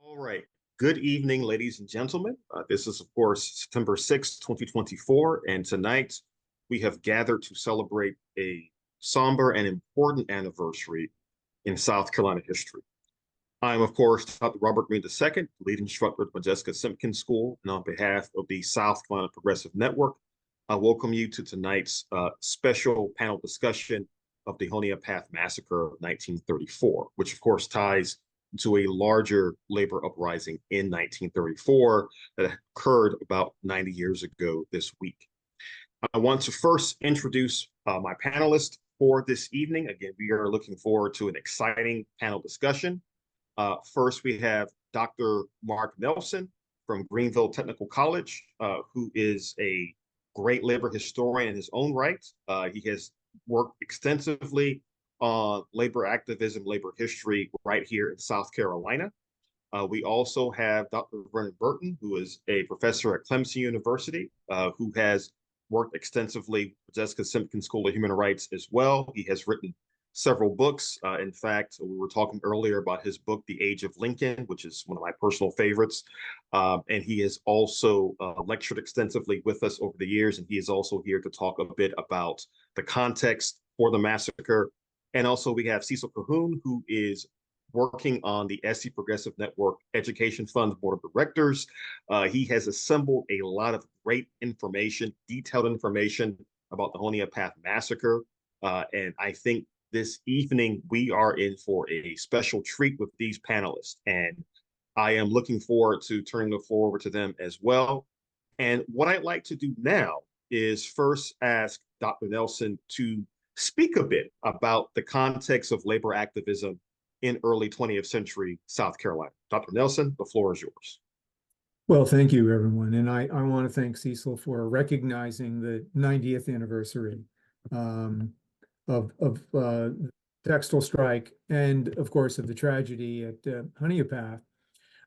All right. Good evening, ladies and gentlemen. This is, of course, September 6th, 2024, and tonight we have gathered to celebrate a somber and important anniversary in South Carolina history. I'm, of course, Dr. Robert Greene II, lead instructor at Modjeska Simkins School, and on behalf of the South Carolina Progressive Network, I welcome you to tonight's special panel discussion of the Honea Path Massacre of 1934, which, of course, ties to a larger labor uprising in 1934 that occurred about 90 years ago this week. I want to first introduce my panelists for this evening. Again, we are looking forward to an exciting panel discussion. First, we have Dr. Mark Nelson from Greenville Technical College, who is a great labor historian in his own right. He has worked extensively on labor activism, labor history right here in South Carolina. We also have Dr. Vernon Burton, who is a professor at Clemson University, who has worked extensively with Jessica Simkins School of Human Rights as well. He has written several books. In fact, we were talking earlier about his book, The Age of Lincoln, which is one of my personal favorites. And he has also lectured extensively with us over the years. And he is also here to talk a bit about the context for the massacre. And also we have Cecil Cahoon, who is working on the SC Progressive Network Education Fund Board of Directors. He has assembled a lot of great information, detailed information about the Honea Path Massacre. And I think this evening we are in for a special treat with these panelists. And I am looking forward to turning the floor over to them as well. And what I'd like to do now is first ask Dr. Nelson to speak a bit about the context of labor activism in early 20th century South Carolina. Dr. Nelson, the floor is yours. Well, thank you, everyone. And I want to thank Cecil for recognizing the 90th anniversary of textile strike and, of course, of the tragedy at Honea Path.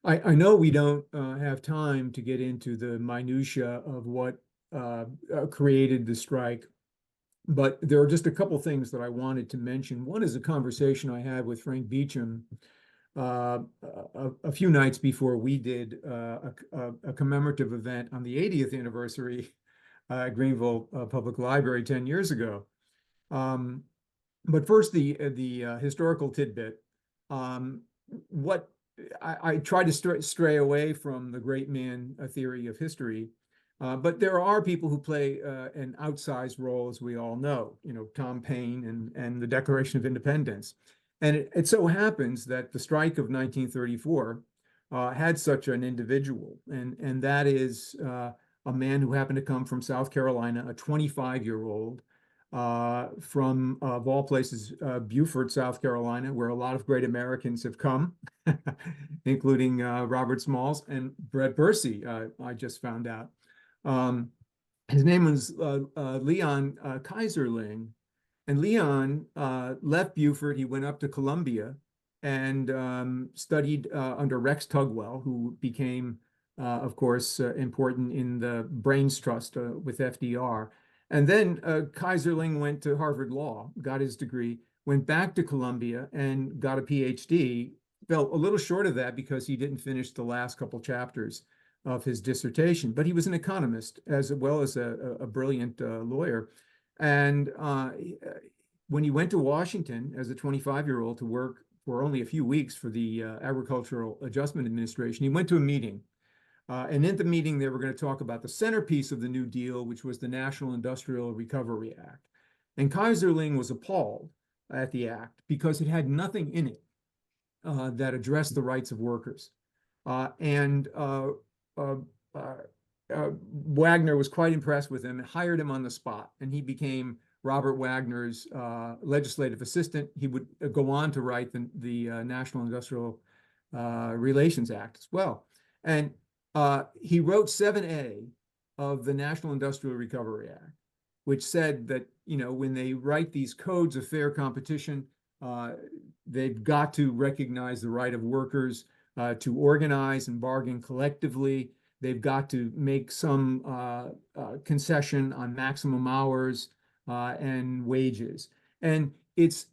I know we don't have time to get into the minutia of what created the strike, but there are just a couple things that I wanted to mention. One is a conversation I had with Frank Beecham a few nights before we did a commemorative event on the 80th anniversary at Greenville Public Library 10 years ago. But first, the historical tidbit. What I try to stray away from the great man theory of history. But there are people who play an outsized role, as we all know, Tom Paine and the Declaration of Independence. And it so happens that the strike of 1934 had such an individual, and that is a man who happened to come from South Carolina, a 25-year-old from, of all places, Beaufort, South Carolina, where a lot of great Americans have come, including Robert Smalls and Brett Bursey, I just found out. His name was Leon Kaiserling, and Leon left Beaufort. He went up to Columbia and studied under Rex Tugwell, who became, of course, important in the Brains Trust with FDR. And then Kaiserling went to Harvard Law, got his degree, went back to Columbia and got a PhD. Fell a little short of that because he didn't finish the last couple chapters of his dissertation, but he was an economist as well as a brilliant lawyer. And when he went to Washington as a 25-year-old to work for only a few weeks for the Agricultural Adjustment Administration, he went to a meeting. And in the meeting, they were going to talk about the centerpiece of the New Deal, which was the National Industrial Recovery Act. And Kaiserling was appalled at the act because it had nothing in it that addressed the rights of workers. Wagner was quite impressed with him and hired him on the spot, and he became Robert Wagner's legislative assistant. He would go on to write the National Industrial Relations Act as well. And he wrote 7A of the National Industrial Recovery Act, which said that, when they write these codes of fair competition, they've got to recognize the right of workers to organize and bargain collectively. They've got to make some concession on maximum hours and wages. And it's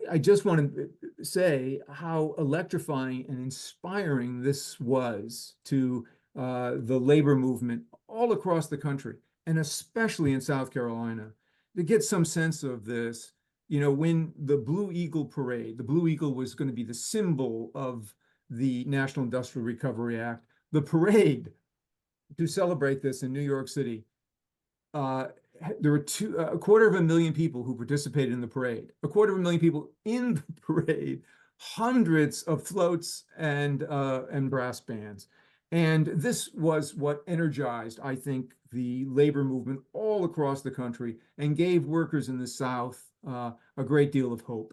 I just want to say how electrifying and inspiring this was to the labor movement all across the country, and especially in South Carolina, to get some sense of this. You know, when the Blue Eagle Parade, the Blue Eagle was going to be the symbol of the National Industrial Recovery Act, the parade to celebrate this in New York City, uh, there were a quarter of a million people who participated in the parade, a quarter of a million people in the parade, hundreds of floats and brass bands. And this was what energized, I think, the labor movement all across the country and gave workers in the South a great deal of hope.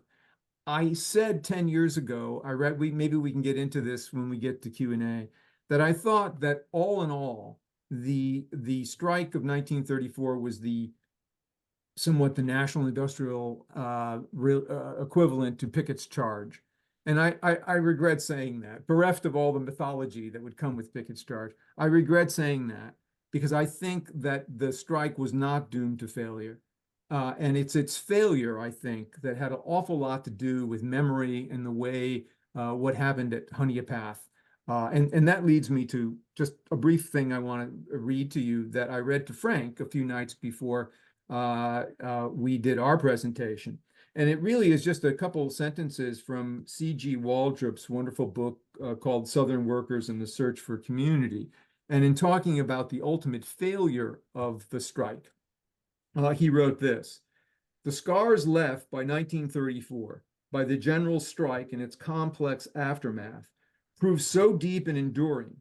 I said 10 years ago, I read, maybe we can get into this when we get to Q&A, that I thought that all in all, the strike of 1934 was somewhat the national industrial equivalent to Pickett's charge. And I regret saying that, bereft of all the mythology that would come with Pickett's charge. I regret saying that because I think that the strike was not doomed to failure. And it's its failure, I think, that had an awful lot to do with memory and the way what happened at Honea Path. And that leads me to just a brief thing I want to read to you that I read to Frank a few nights before we did our presentation. And it really is just a couple of sentences from C.G. Waldrop's wonderful book called Southern Workers and the Search for Community. And in talking about the ultimate failure of the strike, he wrote this: "The scars left by 1934 by the general strike and its complex aftermath proved so deep and enduring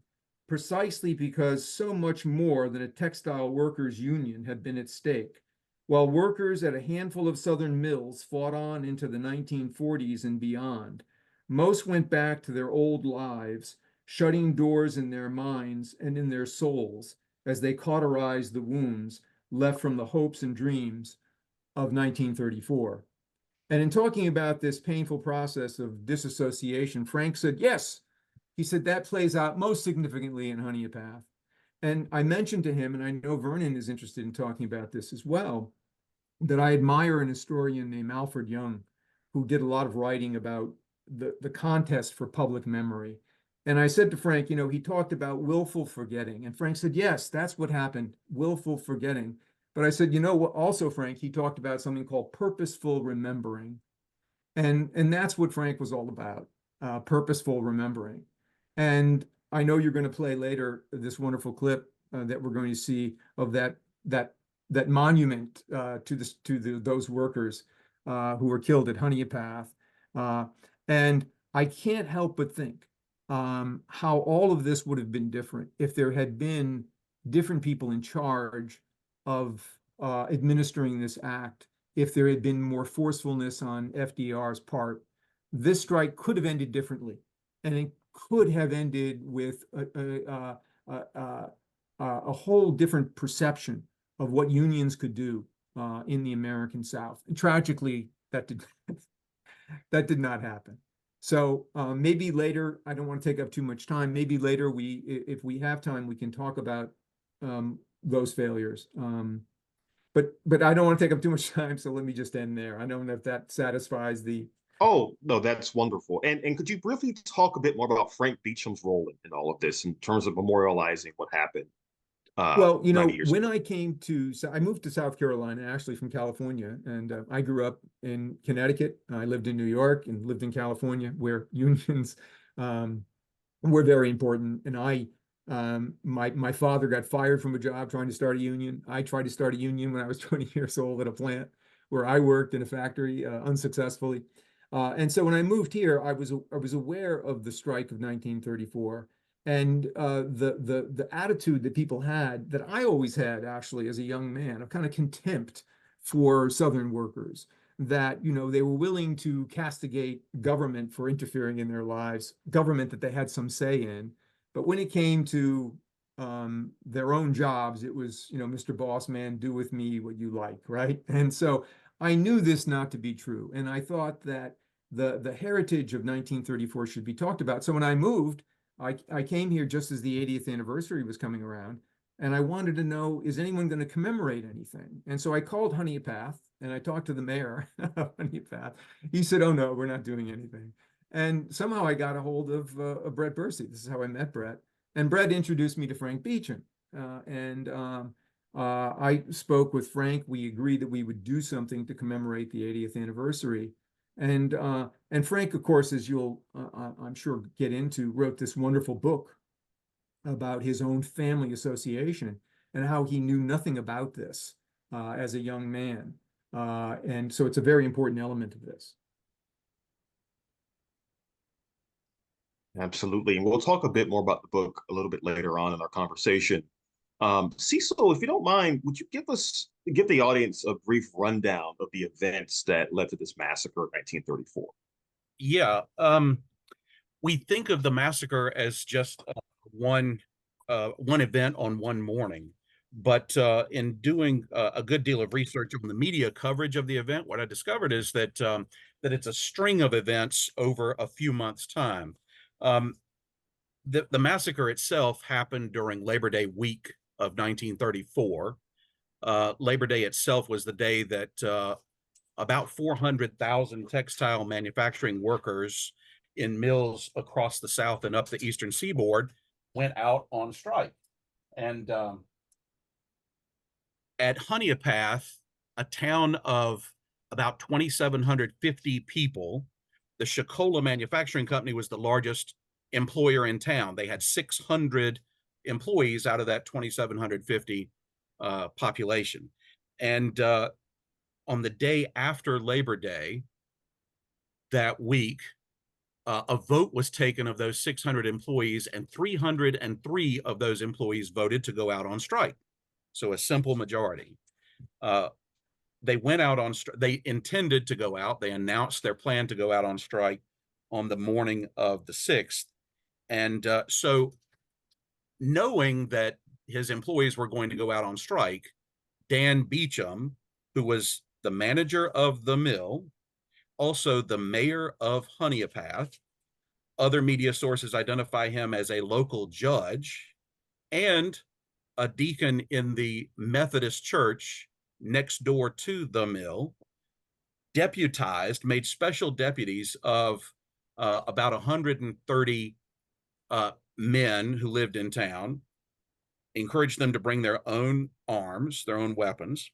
precisely because so much more than a textile workers' union had been at stake. While workers at a handful of Southern mills fought on into the 1940s and beyond, most went back to their old lives, shutting doors in their minds and in their souls as they cauterized the wounds left from the hopes and dreams of 1934. And in talking about this painful process of disassociation, Frank said, yes, he said that plays out most significantly in Honea Path. And I mentioned to him, and I know Vernon is interested in talking about this as well, that I admire an historian named Alfred Young, who did a lot of writing about the contest for public memory. And I said to Frank, you know, he talked about willful forgetting. And Frank said, yes, that's what happened, willful forgetting. But I said, you know what, also, Frank, he talked about something called purposeful remembering. And that's what Frank was all about, purposeful remembering. And I know you're going to play later this wonderful clip that we're going to see of that monument to those workers who were killed at Honea Path. And I can't help but think how all of this would have been different if there had been different people in charge of administering this act, if there had been more forcefulness on FDR's part. This strike could have ended differently, and it could have ended with a whole different perception of what unions could do in the American South. And tragically, that did not happen. So maybe later, I don't want to take up too much time. Maybe later, if we have time, we can talk about those failures. But I don't want to take up too much time, so let me just end there. I don't know if that satisfies the. Oh, no, that's wonderful. And could you briefly talk a bit more about Frank Beecham's role in all of this in terms of memorializing what happened Well, you know, 90 years when ago? I moved to South Carolina, actually from California, and I grew up in Connecticut. I lived in New York and lived in California, where unions were very important. And my father got fired from a job trying to start a union. I tried to start a union when I was 20 years old at a plant where I worked in a factory unsuccessfully. And so when I moved here, I was aware of the strike of 1934 and the attitude that people had, that I always had actually as a young man, of kind of contempt for Southern workers, that, you know, they were willing to castigate government for interfering in their lives, government that they had some say in. But when it came to their own jobs, it was, you know, Mr. Boss Man, do with me what you like, right? And so I knew this not to be true. And I thought that the heritage of 1934 should be talked about. So when I moved, I came here just as the 80th anniversary was coming around. And I wanted to know, is anyone going to commemorate anything? And so I called Honea and I talked to the mayor of Honea. He said, "Oh no, we're not doing anything." And somehow I got a hold of Brett Bursey. This is how I met Brett. And Brett introduced me to Frank Beecham. I spoke with Frank. We agreed that we would do something to commemorate the 80th anniversary. And Frank, of course, as you'll, I'm sure, get into, wrote this wonderful book about his own family association and how he knew nothing about this as a young man. And so it's a very important element of this. Absolutely. And we'll talk a bit more about the book a little bit later on in our conversation. Cecil, if you don't mind, would you give the audience a brief rundown of the events that led to this massacre of 1934? Yeah, we think of the massacre as just one event on one morning, but in doing a good deal of research on the media coverage of the event, what I discovered is that that it's a string of events over a few months' time. The massacre itself happened during Labor Day week of 1934. Labor Day itself was the day that about 400,000 textile manufacturing workers in mills across the South and up the Eastern Seaboard went out on strike. And at Honea, a town of about 2,750 people, the Chiquola Manufacturing Company was the largest employer in town. They had 600 employees out of that 2,750 population. And on the day after Labor Day that week, a vote was taken of those 600 employees, and 303 of those employees voted to go out on strike. So a simple majority. They went out on strike. They intended to go out. They announced their plan to go out on strike on the morning of the 6th. And so knowing that his employees were going to go out on strike, Dan Beecham, who was the manager of the mill, also the mayor of Honea, other media sources identify him as a local judge and a deacon in the Methodist church next door to the mill, made special deputies of about 130 men who lived in town, encouraged them to bring their own arms, their own weapons.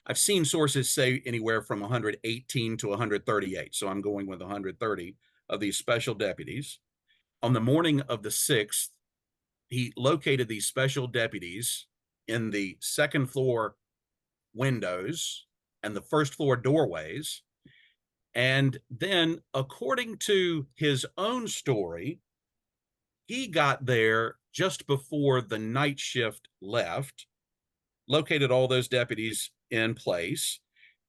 I've seen sources say anywhere from 118 to 138, so I'm going with 130 of these special deputies. On the morning of the 6th, he located these special deputies in the second floor windows and the first floor doorways. And then, according to his own story, he got there just before the night shift left, located all those deputies in place,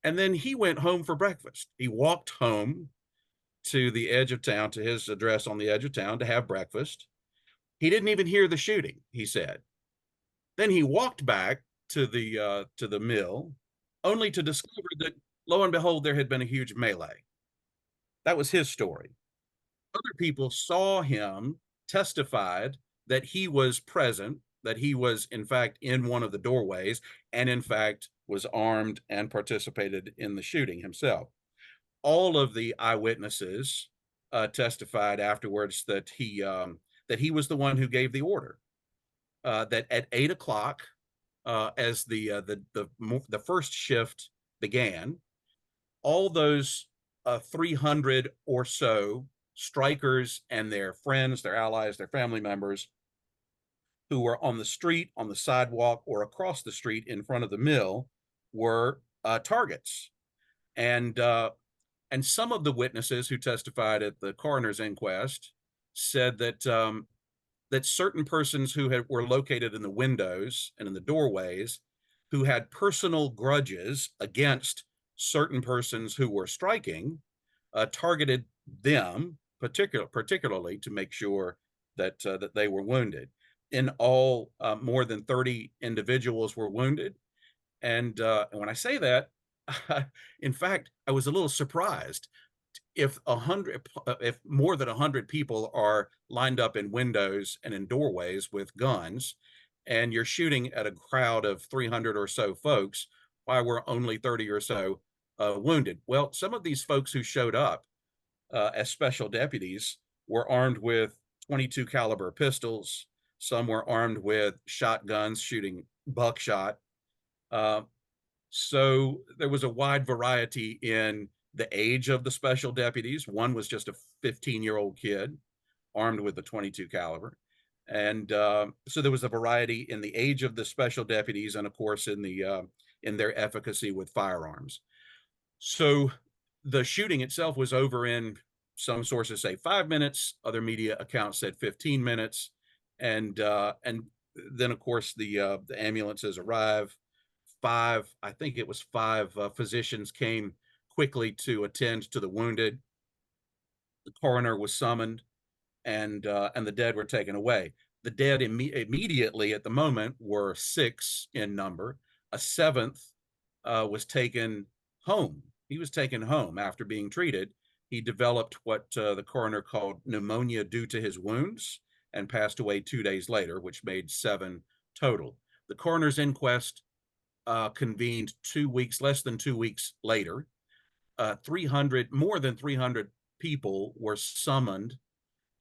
and then he went home for breakfast. He walked home to the edge of town, to his address on the edge of town, to have breakfast. He didn't even hear the shooting, he said. Then he walked back to the mill, only to discover that, lo and behold, there had been a huge melee. That was his story. Other people saw him, testified that he was present, that he was, in fact, in one of the doorways, and in fact was armed and participated in the shooting himself. All of the eyewitnesses testified afterwards that he was the one who gave the order. That at 8 o'clock, as the first shift began, all those 300 or so strikers and their friends, their allies, their family members who were on the street, on the sidewalk, or across the street in front of the mill were targets. And some of the witnesses who testified at the coroner's inquest said that that certain persons who were located in the windows and in the doorways, who had personal grudges against certain persons who were striking, targeted them particularly to make sure that that they were wounded. In all, more than 30 individuals were wounded. And when I say that, in fact, I was a little surprised. If more than 100 people are lined up in windows and in doorways with guns, and you're shooting at a crowd of 300 or so folks. Why were only 30 or so wounded? Well, some of these folks who showed up as special deputies were armed with 22 caliber pistols. Some were armed with shotguns shooting buckshot. So there was a wide variety in the age of the special deputies. One was just a 15-year-old kid armed with a 22 caliber. And so there was a variety in the age of the special deputies, and of course in their efficacy with firearms. So the shooting itself was over in, some sources say 5 minutes, other media accounts said 15 minutes, and then of course the ambulances arrive. I think it was five physicians came quickly to attend to the wounded. The coroner was summoned, and the dead were taken away. The dead immediately at the moment were 6 in number. A 7th was taken home. He was taken home after being treated. He developed what the coroner called pneumonia due to his wounds and passed away 2 days later, which made 7 total. The coroner's inquest convened 2 weeks, less than 2 weeks later. More than 300 people were summoned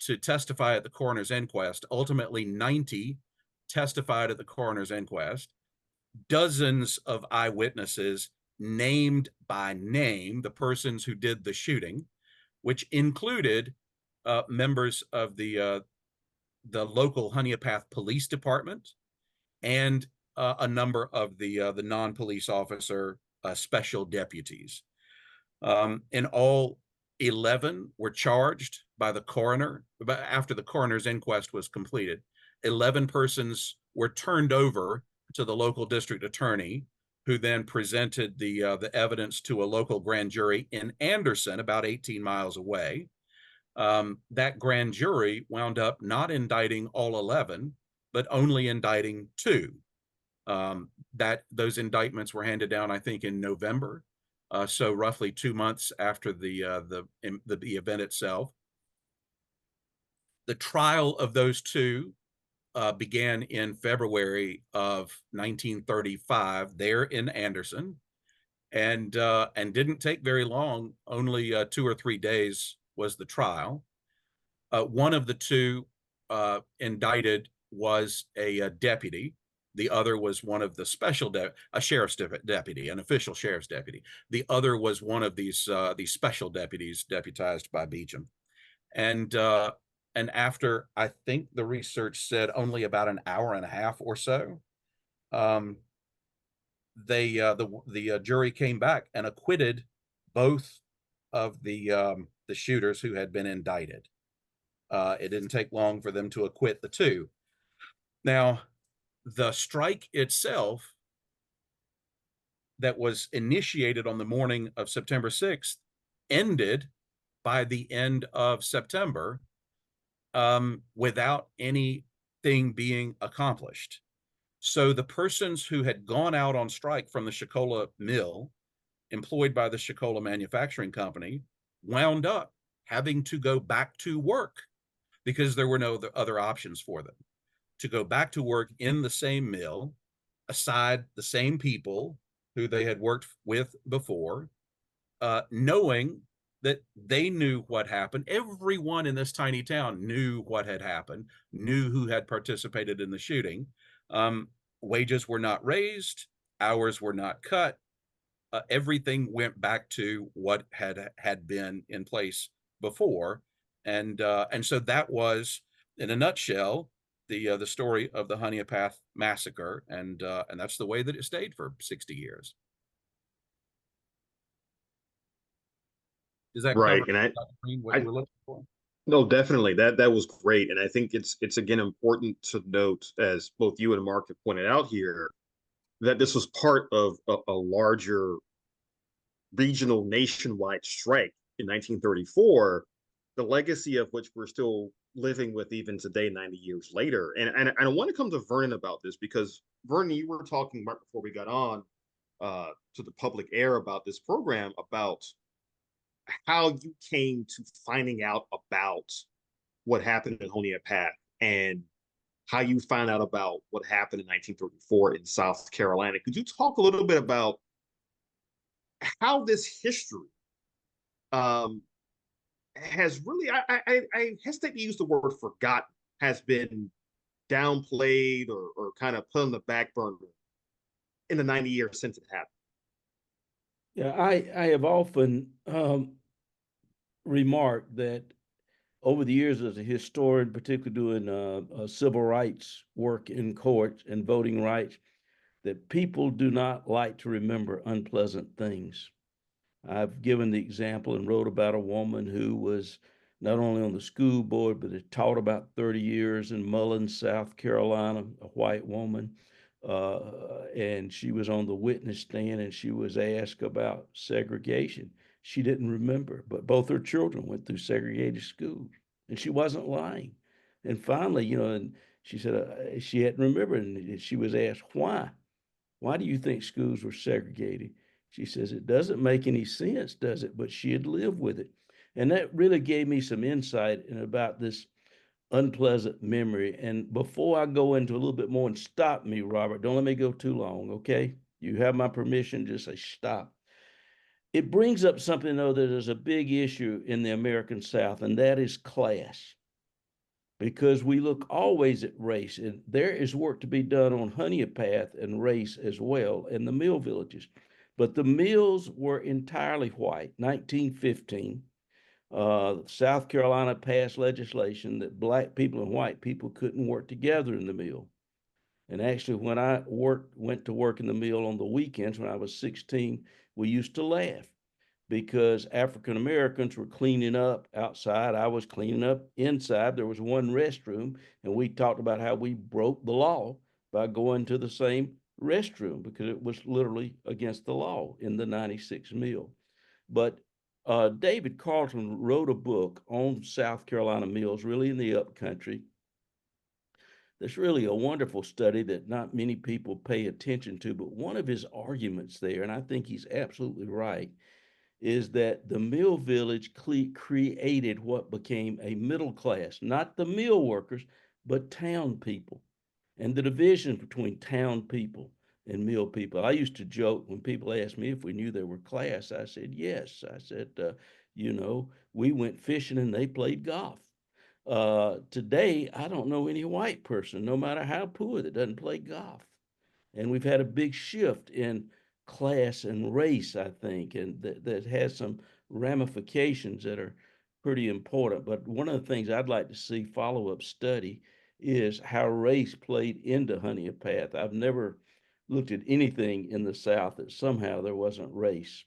to testify at the coroner's inquest. Ultimately, 90 testified at the coroner's inquest. Dozens of eyewitnesses named by name the persons who did the shooting, which included members of the local Honea Police Department and a number of the non-police officer special deputies. In all, 11 were charged by the coroner. After the coroner's inquest was completed, 11 persons were turned over to the local district attorney, who then presented the evidence to a local grand jury in Anderson, about 18 miles away. That grand jury wound up not indicting all 11, but only indicting 2. Those indictments were handed down, I think, in November. So roughly 2 months after the event itself. The trial of those 2 began in February of 1935 there in Anderson, and didn't take very long. Only 2 or 3 days was the trial. One of the 2 indicted was a deputy. The other was one of the a sheriff's deputy, an official sheriff's deputy. The other was one of these special deputies deputized by Beecham. And after, I think the research said, only about an hour and a half or so, the jury came back and acquitted both of the shooters who had been indicted. It didn't take long for them to acquit the 2. Now, the strike itself that was initiated on the morning of September 6th ended by the end of September without anything being accomplished. So the persons who had gone out on strike from the Chiquola Mill, employed by the Chiquola Manufacturing Company, wound up having to go back to work because there were no other options for them. To go back to work in the same mill, aside the same people who they had worked with before, knowing that they knew what happened. Everyone in this tiny town knew what had happened, knew who had participated in the shooting. Wages were not raised, hours were not cut. Everything went back to what had been in place before, and so that was, in a nutshell, the story of the Honea Massacre, and that's the way that it stayed for 60 years. Does that Right, cover, and what you were looking for? no, definitely that was great, and I think it's again important to note, as both you and Mark have pointed out here, that this was part of a larger regional nationwide strike in 1934, the legacy of which we're still living with even today, 90 years later. And I want to come to Vernon about this, because Vernon, you were talking right before we got on to the public air about this program, about how you came to finding out about what happened in Honea and how you find out about what happened in 1934 in South Carolina. Could you talk a little bit about how this history um, has really, I hesitate to use the word forgotten, has been downplayed or kind of put on the back burner in the 90 years since it happened? Yeah, I have often remarked that over the years as a historian, particularly doing civil rights work in courts and voting rights, that people do not like to remember unpleasant things. I've given the example and wrote about a woman who was not only on the school board, but had taught about 30 years in Mullins, South Carolina, a white woman. And she was on the witness stand and she was asked about segregation. She didn't remember, but both her children went through segregated schools and she wasn't lying. And finally, and she said she hadn't remembered, and she was asked, why? Why do you think schools were segregated? She says, it doesn't make any sense, does it? But she had lived with it. And that really gave me some insight about this unpleasant memory. And before I go into a little bit more, and stop me, Robert, don't let me go too long, okay? You have my permission, just say stop. It brings up something, though, that is a big issue in the American South, and that is class. Because we look always at race, and there is work to be done on Honea Path and race as well in the mill villages. But the mills were entirely white. 1915, South Carolina passed legislation that black people and white people couldn't work together in the mill. And actually, when I went to work in the mill on the weekends when I was 16, we used to laugh because African Americans were cleaning up outside. I was cleaning up inside. There was one restroom, and we talked about how we broke the law by going to the same restroom because it was literally against the law in the 96 mill. But David Carlton wrote a book on South Carolina mills, really in the upcountry. That's really a wonderful study that not many people pay attention to, but one of his arguments there, and I think he's absolutely right, is that the mill village created what became a middle class, not the mill workers, but town people, and the division between town people and mill people. I used to joke when people asked me if we knew there were class. I said, yes. I said, we went fishing and they played golf. Today, I don't know any white person, no matter how poor, that doesn't play golf. And we've had a big shift in class and race, I think, and that has some ramifications that are pretty important. But one of the things I'd like to see follow-up study is how race played into Honea Path. I've never looked at anything in the South that somehow there wasn't race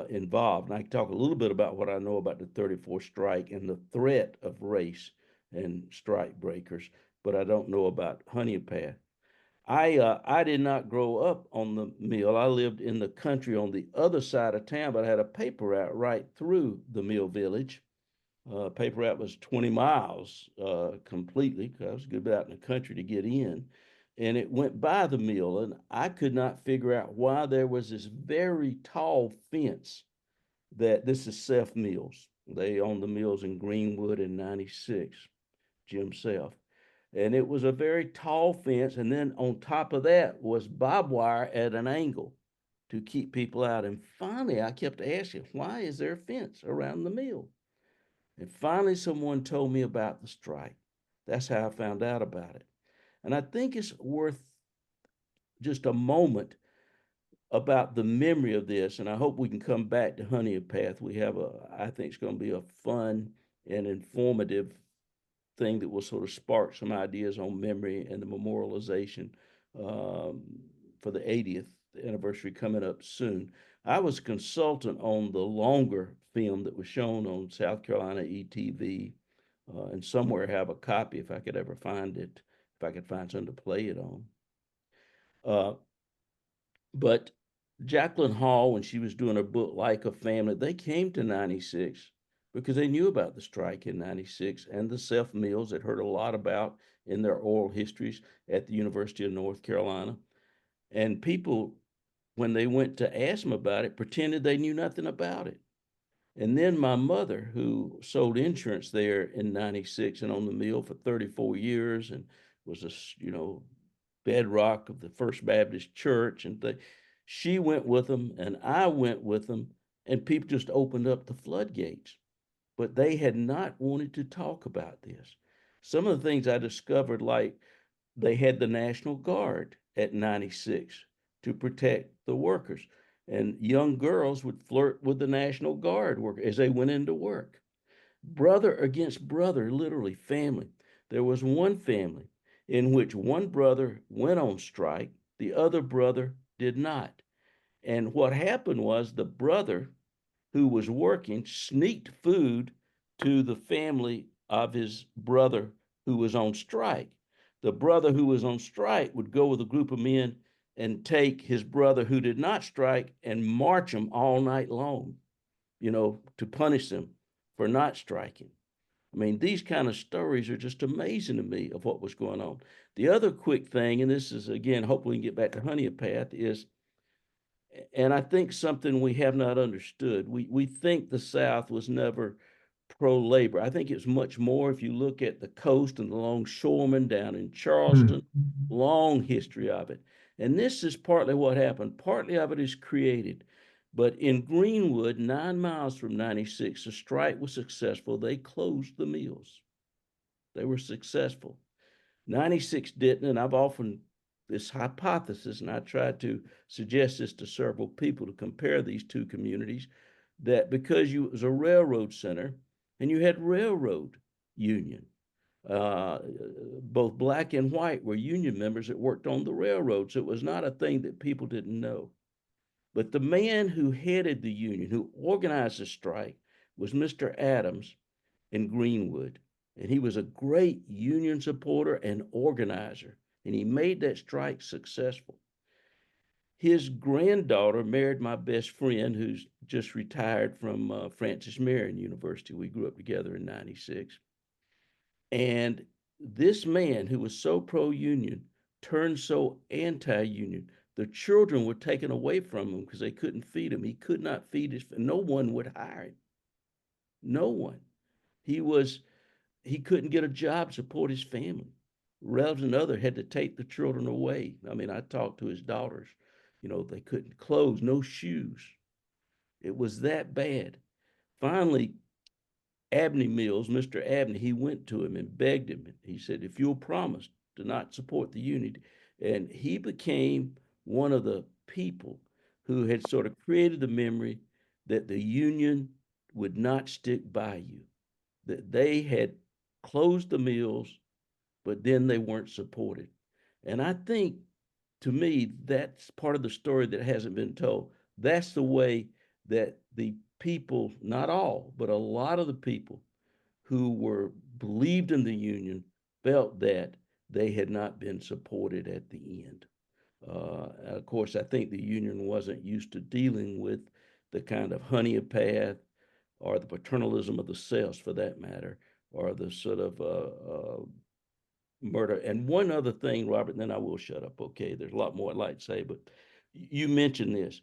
involved. And I can talk a little bit about what I know about the 34 strike and the threat of race and strike breakers, but I don't know about Honea Path. I did not grow up on the mill. I lived in the country on the other side of town, but I had a paper route right through the mill village. Paper route was 20 miles completely, because I was a good bit out in the country to get in. And it went by the mill, and I could not figure out why there was this very tall fence that this is Sept Mills. They own the mills in Greenwood in 96, Jim Sept. And it was a very tall fence. And then on top of that was barbed wire at an angle to keep people out. And finally, I kept asking, why is there a fence around the mill? And finally, someone told me about the strike. That's how I found out about it. And I think it's worth just a moment about the memory of this. And I hope we can come back to Honea Path. I think it's going to be a fun and informative thing that will sort of spark some ideas on memory and the memorialization for the 80th anniversary coming up soon. I was a consultant on the longer film that was shown on South Carolina ETV, and somewhere I have a copy if I could ever find it, if I could find something to play it on. But Jacqueline Hall, when she was doing her book Like a Family, they came to 96 because they knew about the strike in 96 and the Sept Mills that heard a lot about in their oral histories at the University of North Carolina. And people, when they went to ask them about it, pretended they knew nothing about it. And then my mother, who sold insurance there in 96 and on the mill for 34 years and was a, bedrock of the First Baptist Church. And she went with them and I went with them, and people just opened up the floodgates. But they had not wanted to talk about this. Some of the things I discovered, like they had the National Guard at 96 to protect the workers. And young girls would flirt with the National Guard worker as they went into work. Brother against brother, literally family. There was one family in which one brother went on strike, the other brother did not. And what happened was the brother who was working sneaked food to the family of his brother who was on strike. The brother who was on strike would go with a group of men and take his brother who did not strike and march him all night long, to punish them for not striking. I mean, these kind of stories are just amazing to me of what was going on. The other quick thing, and this is, again, hopefully we can get back to Honea Path, is, and I think something we have not understood, we think the South was never pro-labor. I think it's much more. If you look at the coast and the longshoremen down in Charleston, long history of it. And this is partly what happened. Partly of it is created. But in Greenwood, 9 miles from 96, the strike was successful. They closed the mills. They were successful. 96 didn't, and I've often, this hypothesis, and I tried to suggest this to several people to compare these two communities, that because it was a railroad center and you had railroad union, both black and white were union members that worked on the railroads. So it was not a thing that people didn't know. But the man who headed the union, who organized the strike, was Mr. Adams in Greenwood. And he was a great union supporter and organizer. And he made that strike successful. His granddaughter married my best friend, who's just retired from Francis Marion University. We grew up together in 96. And this man, who was so pro-union, turned so anti-union. The children were taken away from him because they couldn't feed him. He could not feed no one would hire him. No one. He couldn't get a job to support his family. Relatives and others had to take the children away. I mean, I talked to his daughters. They couldn't clothes, no shoes. It was that bad. Finally, Abney Mills, Mr. Abney, he went to him and begged him. He said, if you'll promise to not support the union. And he became one of the people who had sort of created the memory that the union would not stick by you, that they had closed the mills, but then they weren't supported. And I think, to me, that's part of the story that hasn't been told. That's the way that the people, not all, but a lot of the people who believed in the union felt that they had not been supported at the end. Of course, I think the union wasn't used to dealing with the kind of Honea Path or the paternalism of the Sept, for that matter, or the sort of murder. And one other thing, Robert, and then I will shut up, okay? There's a lot more I'd like to say, but you mentioned this.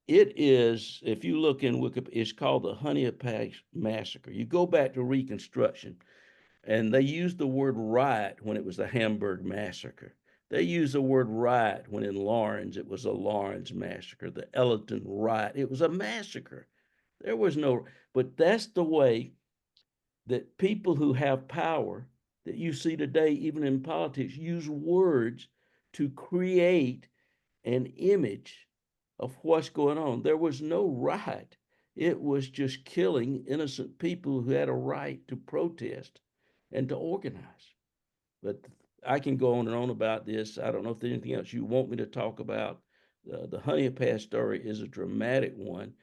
It is, if you look in Wikipedia, it's called the Honea Path Massacre. You go back to Reconstruction, and they used the word riot when it was the Hamburg Massacre. They used the word riot when in Lawrence it was a Lawrence Massacre, the Ellerton riot. It was a massacre. There was no, but that's the way that people who have power that you see today, even in politics, use words to create an image of what's going on. There was no riot. It was just killing innocent people who had a right to protest and to organize. But I can go on and on about this. I don't know if there's anything else you want me to talk about. The Honea Path story is a dramatic one.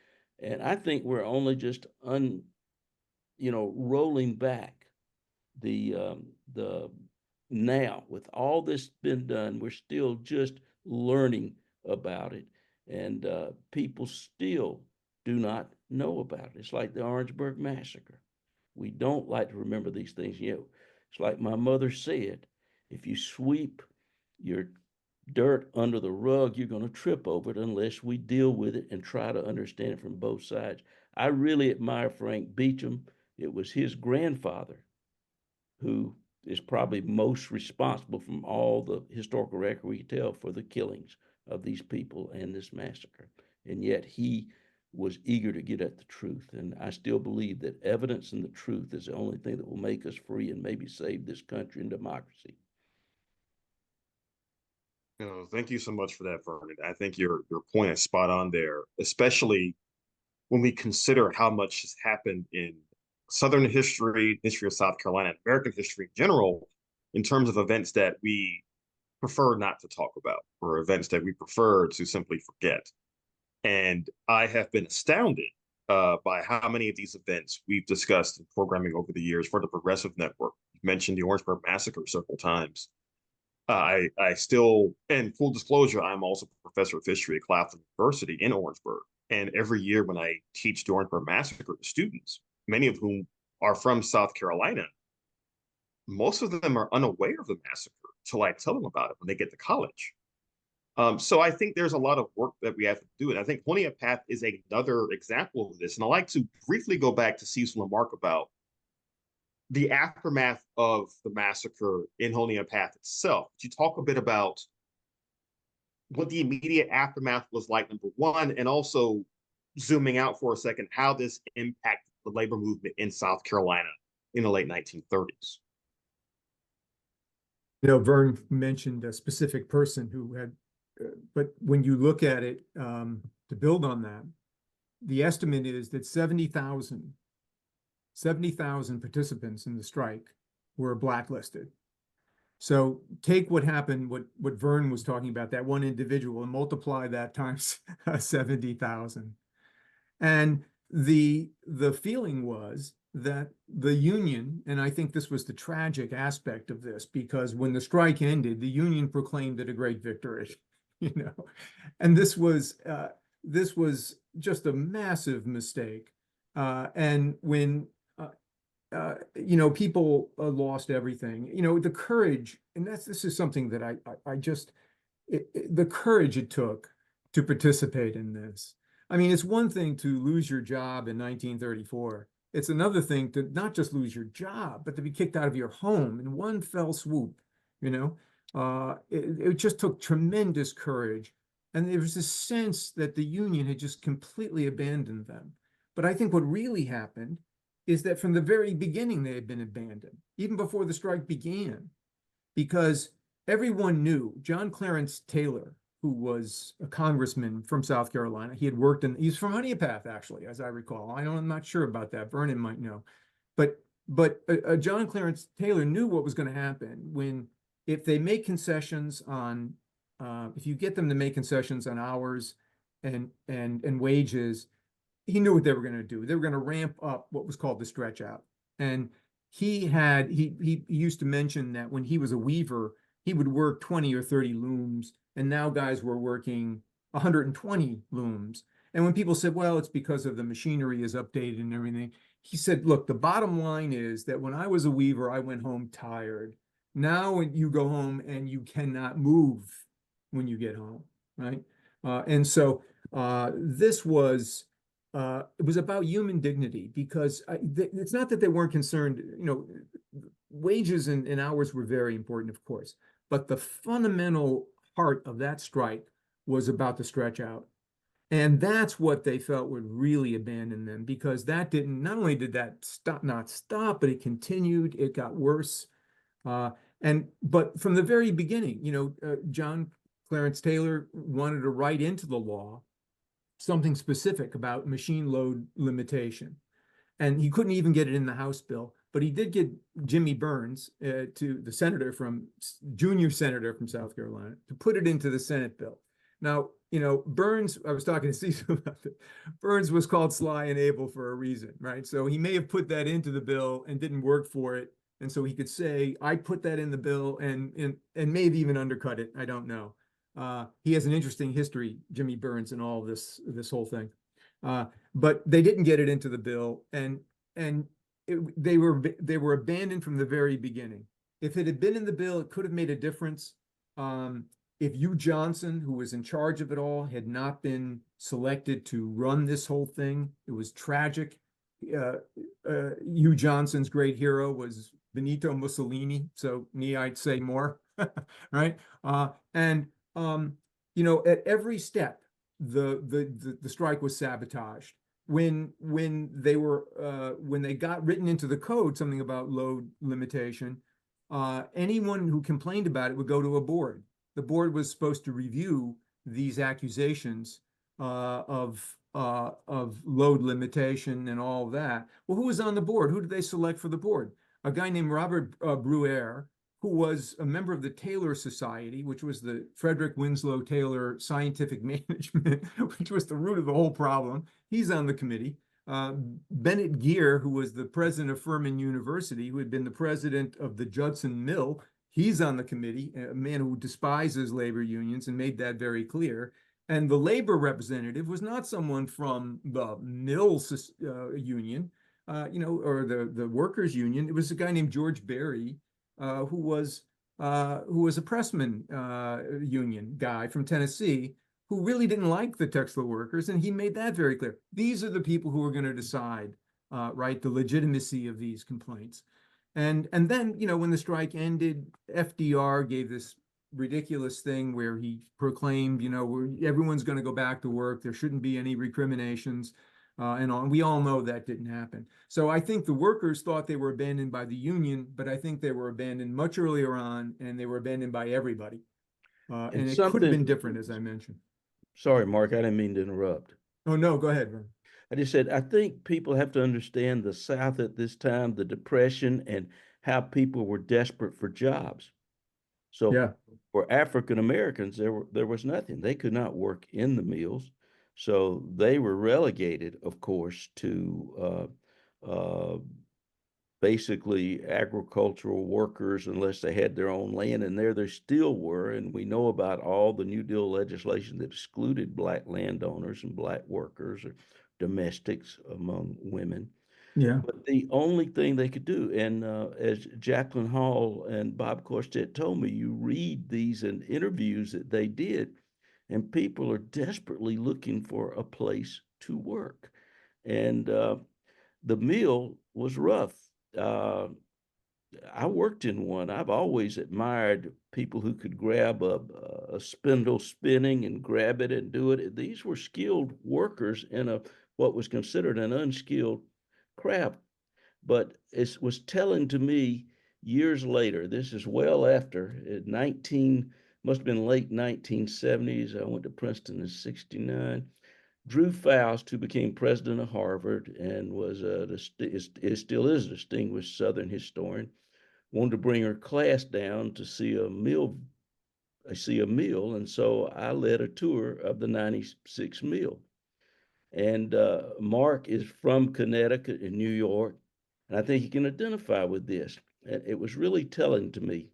And I think we're only just rolling back the now. With all this been done, we're still just learning about it. And people still do not know about it. It's like the Orangeburg Massacre. We don't like to remember these things. It's like my mother said, if you sweep your dirt under the rug, you're going to trip over it unless we deal with it and try to understand it from both sides. I really admire Frank Beecham. It was his grandfather who is probably most responsible from all the historical record we can tell for the killings of these people and this massacre. And yet he was eager to get at the truth. And I still believe that evidence and the truth is the only thing that will make us free and maybe save this country and democracy. Thank you so much for that, Vernon. I think your point is spot on there, especially when we consider how much has happened in Southern history, history of South Carolina, American history in general, in terms of events that we prefer not to talk about, or events that we prefer to simply forget. And I have been astounded by how many of these events we've discussed in programming over the years for the Progressive Network. You mentioned the Orangeburg Massacre several times. I still, and full disclosure, I'm also a professor of history at Claflin University in Orangeburg. And every year when I teach the Orangeburg Massacre to students, many of whom are from South Carolina, most of them are unaware of the massacre until I tell them about it when they get to college. So I think there's a lot of work that we have to do. And I think Honea Path is another example of this. And I'd like to briefly go back to Cecil and Mark about the aftermath of the massacre in Honea Path itself. Could you talk a bit about what the immediate aftermath was like, number one, and also zooming out for a second, how this impacted the labor movement in South Carolina in the late 1930s? Vern mentioned a specific person who had, but when you look at it, to build on that, the estimate is that 70,000 participants in the strike were blacklisted. So take what happened, what Vern was talking about, that one individual, and multiply that times 70,000. And the feeling was that the union, and I think this was the tragic aspect of this, because when the strike ended, the union proclaimed it a great victory, and this was just a massive mistake. And when people lost everything, the courage, and this is something that I just, the courage it took to participate in this. I mean, it's one thing to lose your job in 1934. It's another thing to not just lose your job, but to be kicked out of your home in one fell swoop. It just took tremendous courage. And there was this sense that the union had just completely abandoned them. But I think what really happened is that from the very beginning, they had been abandoned, even before the strike began, because everyone knew John Clarence Taylor, who was a congressman from South Carolina. He's from Honea Path, actually, as I recall. I'm not sure about that. Vernon might know. But John Clarence Taylor knew what was going to happen if they make concessions on, if you get them to make concessions on hours and wages, he knew what they were going to do. They were going to ramp up what was called the stretch out. And he used to mention that when he was a weaver, he would work 20 or 30 looms, and now guys were working 120 looms. And when people said, well, it's because of the machinery is updated and everything, he said, look, the bottom line is that when I was a weaver, I went home tired. Now you go home and you cannot move when you get home, right? And so this was, it was about human dignity, because it's not that they weren't concerned, wages and hours were very important, of course, but the fundamental heart of that strike was about the stretch out. And that's what they felt would really abandon them, because that not only did that not stop, but it continued, it got worse. But from the very beginning, John Clarence Taylor wanted to write into the law something specific about machine load limitation. And he couldn't even get it in the House bill, but he did get Jimmy Burns, to the junior senator from South Carolina, to put it into the Senate bill. Now, Burns, I was talking to Cecil about it, Burns was called sly and able for a reason, right? So he may have put that into the bill and didn't work for it. And so he could say, I put that in the bill, and maybe even undercut it. I don't know. He has an interesting history, Jimmy Burns, and all this whole thing. But they didn't get it into the bill, and they were abandoned from the very beginning. If it had been in the bill, it could have made a difference. If Hugh Johnson, who was in charge of it all, had not been selected to run this whole thing, it was tragic. Hugh Johnson's great hero was Benito Mussolini. So I'd say more, right? You know, at every step, the strike was sabotaged. When they got written into the code something about load limitation, anyone who complained about it would go to a board. The board was supposed to review these accusations of load limitation and all of that. Well, who was on the board? Who did they select for the board? A guy named Robert Bruer, who was a member of the Taylor Society, which was the Frederick Winslow Taylor Scientific Management, which was the root of the whole problem. He's on the committee. Bennett Gear, who was the president of Furman University, who had been the president of the Judson Mill, he's on the committee, a man who despises labor unions and made that very clear. And the labor representative was not someone from the mill union, or the workers union. It was a guy named George Berry, who was a pressman union guy from Tennessee, who really didn't like the textile workers, and he made that very clear. These are the people who are going to decide, right, the legitimacy of these complaints. And then, when the strike ended, FDR gave this ridiculous thing where he proclaimed, everyone's going to go back to work. There shouldn't be any recriminations. And we all know that didn't happen. So I think the workers thought they were abandoned by the union, but I think they were abandoned much earlier on, and they were abandoned by everybody. And it could have been different, as I mentioned. Sorry, Mark, I didn't mean to interrupt. Oh, no, go ahead, Vernon. I just said, I think people have to understand the South at this time, the Depression, and how people were desperate for jobs. So Yeah. for African Americans, there was nothing. They could not work in the mills. So they were relegated, of course, to basically agricultural workers unless they had their own land, and there they still were. And we know about all the New Deal legislation that excluded Black landowners and Black workers or domestics among women. Yeah. But the only thing they could do, and as Jacqueline Hall and Bob Corstett told me, you read these in interviews that they did, and people are desperately looking for a place to work. And the mill was rough. I worked in one. I've always admired people who could grab a spindle spinning and grab it and do it. These were skilled workers in what was considered an unskilled craft. But it was telling to me years later, this is well after, must have been late 1970s. I went to Princeton in 69. Drew Faust, who became president of Harvard and still is a distinguished Southern historian, wanted to bring her class down to see a mill, and so I led a tour of the 96 mill. And Mark is from Connecticut and New York, and I think he can identify with this. And it was really telling to me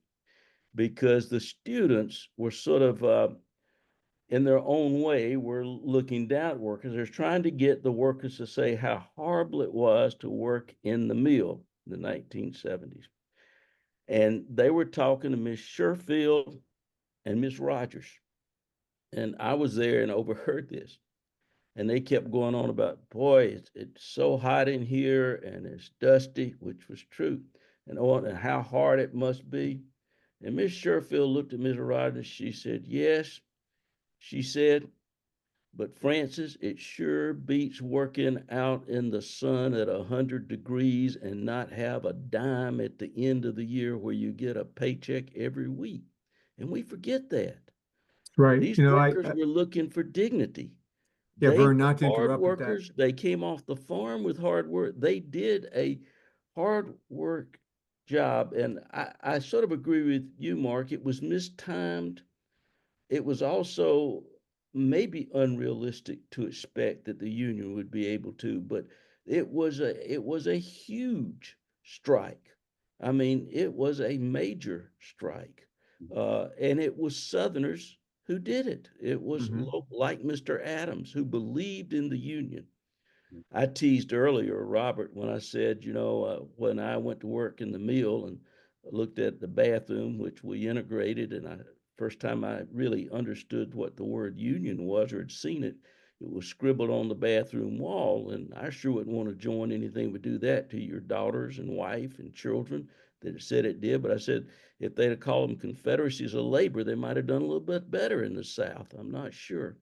because the students were sort of in their own way, were looking down at workers. They're trying to get the workers to say how horrible it was to work in the mill in the 1970s. And they were talking to Miss Sherfield and Miss Rogers. And I was there and overheard this. And they kept going on about, boy, it's so hot in here and it's dusty, which was true, and how hard it must be. And Miss Sherfield looked at Miss Rogers. She said, yes. She said, but Francis, it sure beats working out in the sun at 100 degrees and not have a dime at the end of the year where you get a paycheck every week. And we forget that. Right. These workers were looking for dignity. Yeah, They Vern, were not to hard interrupt with that. workers. They came off the farm with hard work. They did a hard work job. And I sort of agree with you, Mark. It was mistimed. It was also maybe unrealistic to expect that the union would be able to, but it was a huge strike. I mean, it was a major strike, and it was Southerners who did it. It was like Mr. Adams, who believed in the union. I teased earlier, Robert, when I said, when I went to work in the mill and looked at the bathroom, which we integrated, and first time I really understood what the word union was or had seen it, it was scribbled on the bathroom wall. And I sure wouldn't want to join anything but do that to your daughters and wife and children that it said it did. But I said, if they'd have called them confederacies of labor, they might have done a little bit better in the South. I'm not sure.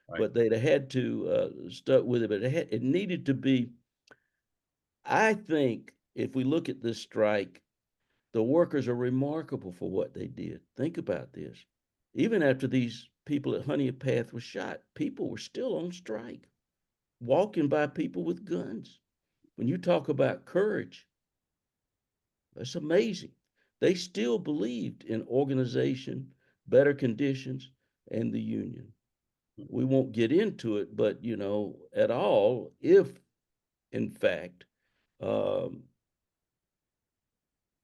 Right. But they'd have had to stuck with it. But it needed to be, I think, if we look at this strike, the workers are remarkable for what they did. Think about this. Even after these people at Honea Path were shot, people were still on strike, walking by people with guns. When you talk about courage, that's amazing. They still believed in organization, better conditions, and the union. We won't get into it, but at all, if in fact the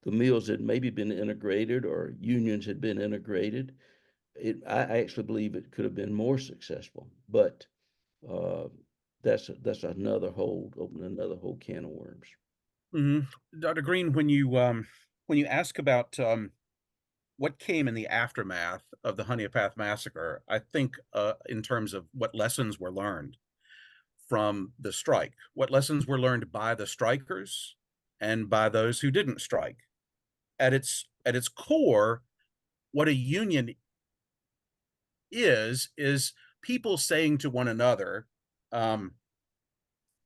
mills had maybe been integrated or unions had been integrated, I actually believe it could have been more successful. But that's another opening another whole can of worms. Mm-hmm. Dr. Greene, when you ask about what came in the aftermath of the Honea Path massacre, I think in terms of what lessons were learned from the strike, what lessons were learned by the strikers and by those who didn't strike. At its core, what a union is people saying to one another,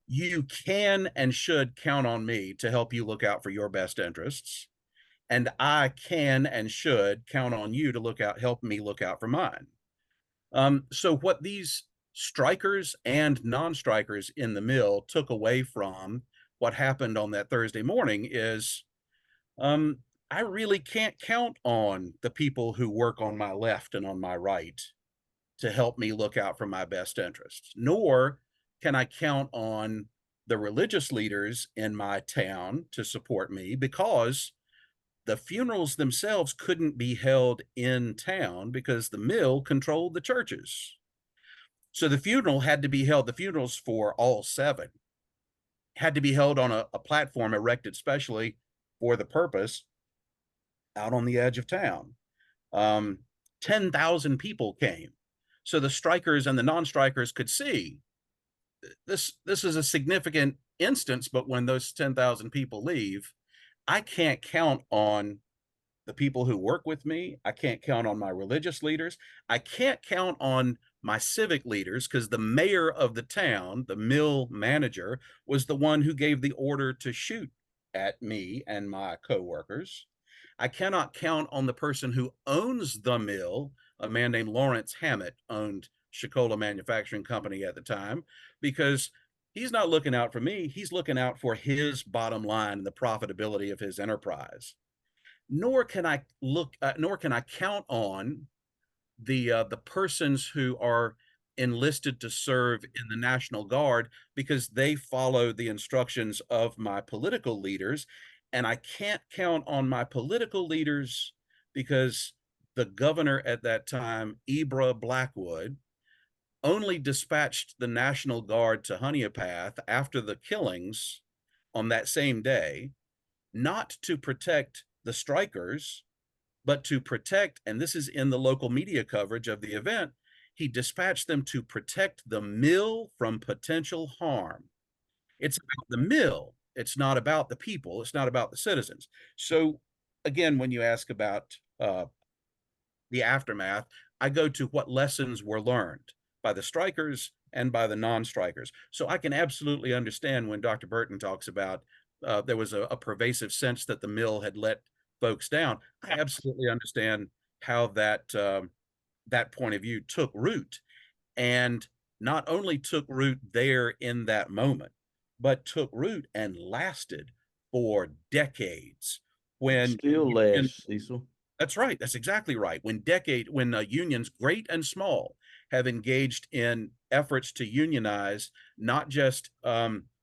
you can and should count on me to help you look out for your best interests, and I can and should count on you to help me look out for mine. So what these strikers and non-strikers in the mill took away from what happened on that Thursday morning is, I really can't count on the people who work on my left and on my right to help me look out for my best interests, nor can I count on the religious leaders in my town to support me, because the funerals themselves couldn't be held in town because the mill controlled the churches. So the funeral had to be held, the funerals for all 7 had to be held on a platform erected specially for the purpose out on the edge of town. 10,000 people came. So the strikers and the non-strikers could see this is a significant instance, but when those 10,000 people leave, I can't count on the people who work with me. I can't count on my religious leaders. I can't count on my civic leaders, because the mayor of the town, the mill manager, was the one who gave the order to shoot at me and my co-workers. I cannot count on the person who owns the mill. A man named Lawrence Hammett owned Chiquola Manufacturing Company at the time, because he's not looking out for me. He's looking out for his bottom line and the profitability of his enterprise. Nor can I count on the persons who are enlisted to serve in the National Guard, because they follow the instructions of my political leaders. And I can't count on my political leaders because the governor at that time, Ibra Blackwood, only dispatched the National Guard to Honea Path after the killings on that same day, not to protect the strikers, but to protect, and this is in the local media coverage of the event, he dispatched them to protect the mill from potential harm. It's about the mill. It's not about the people. It's not about the citizens. So again, when you ask about the aftermath, I go to what lessons were learned by the strikers and by the non-strikers. So I can absolutely understand when Dr. Burton talks about there was a pervasive sense that the mill had let folks down. I absolutely understand how that that point of view took root, and not only took root there in that moment, but took root and lasted for decades. When Still lasts, Cecil. That's right. That's exactly right. When unions, great and small, have engaged in efforts to unionize not just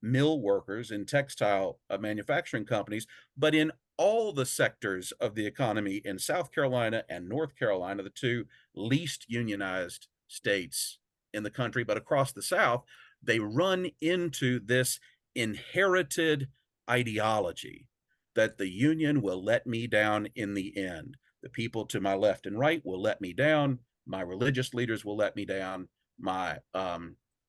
mill workers in textile manufacturing companies, but in all the sectors of the economy in South Carolina and North Carolina, the 2 least unionized states in the country, but across the South, they run into this inherited ideology that the union will let me down in the end. The people to my left and right will let me down. My religious leaders will let me down. My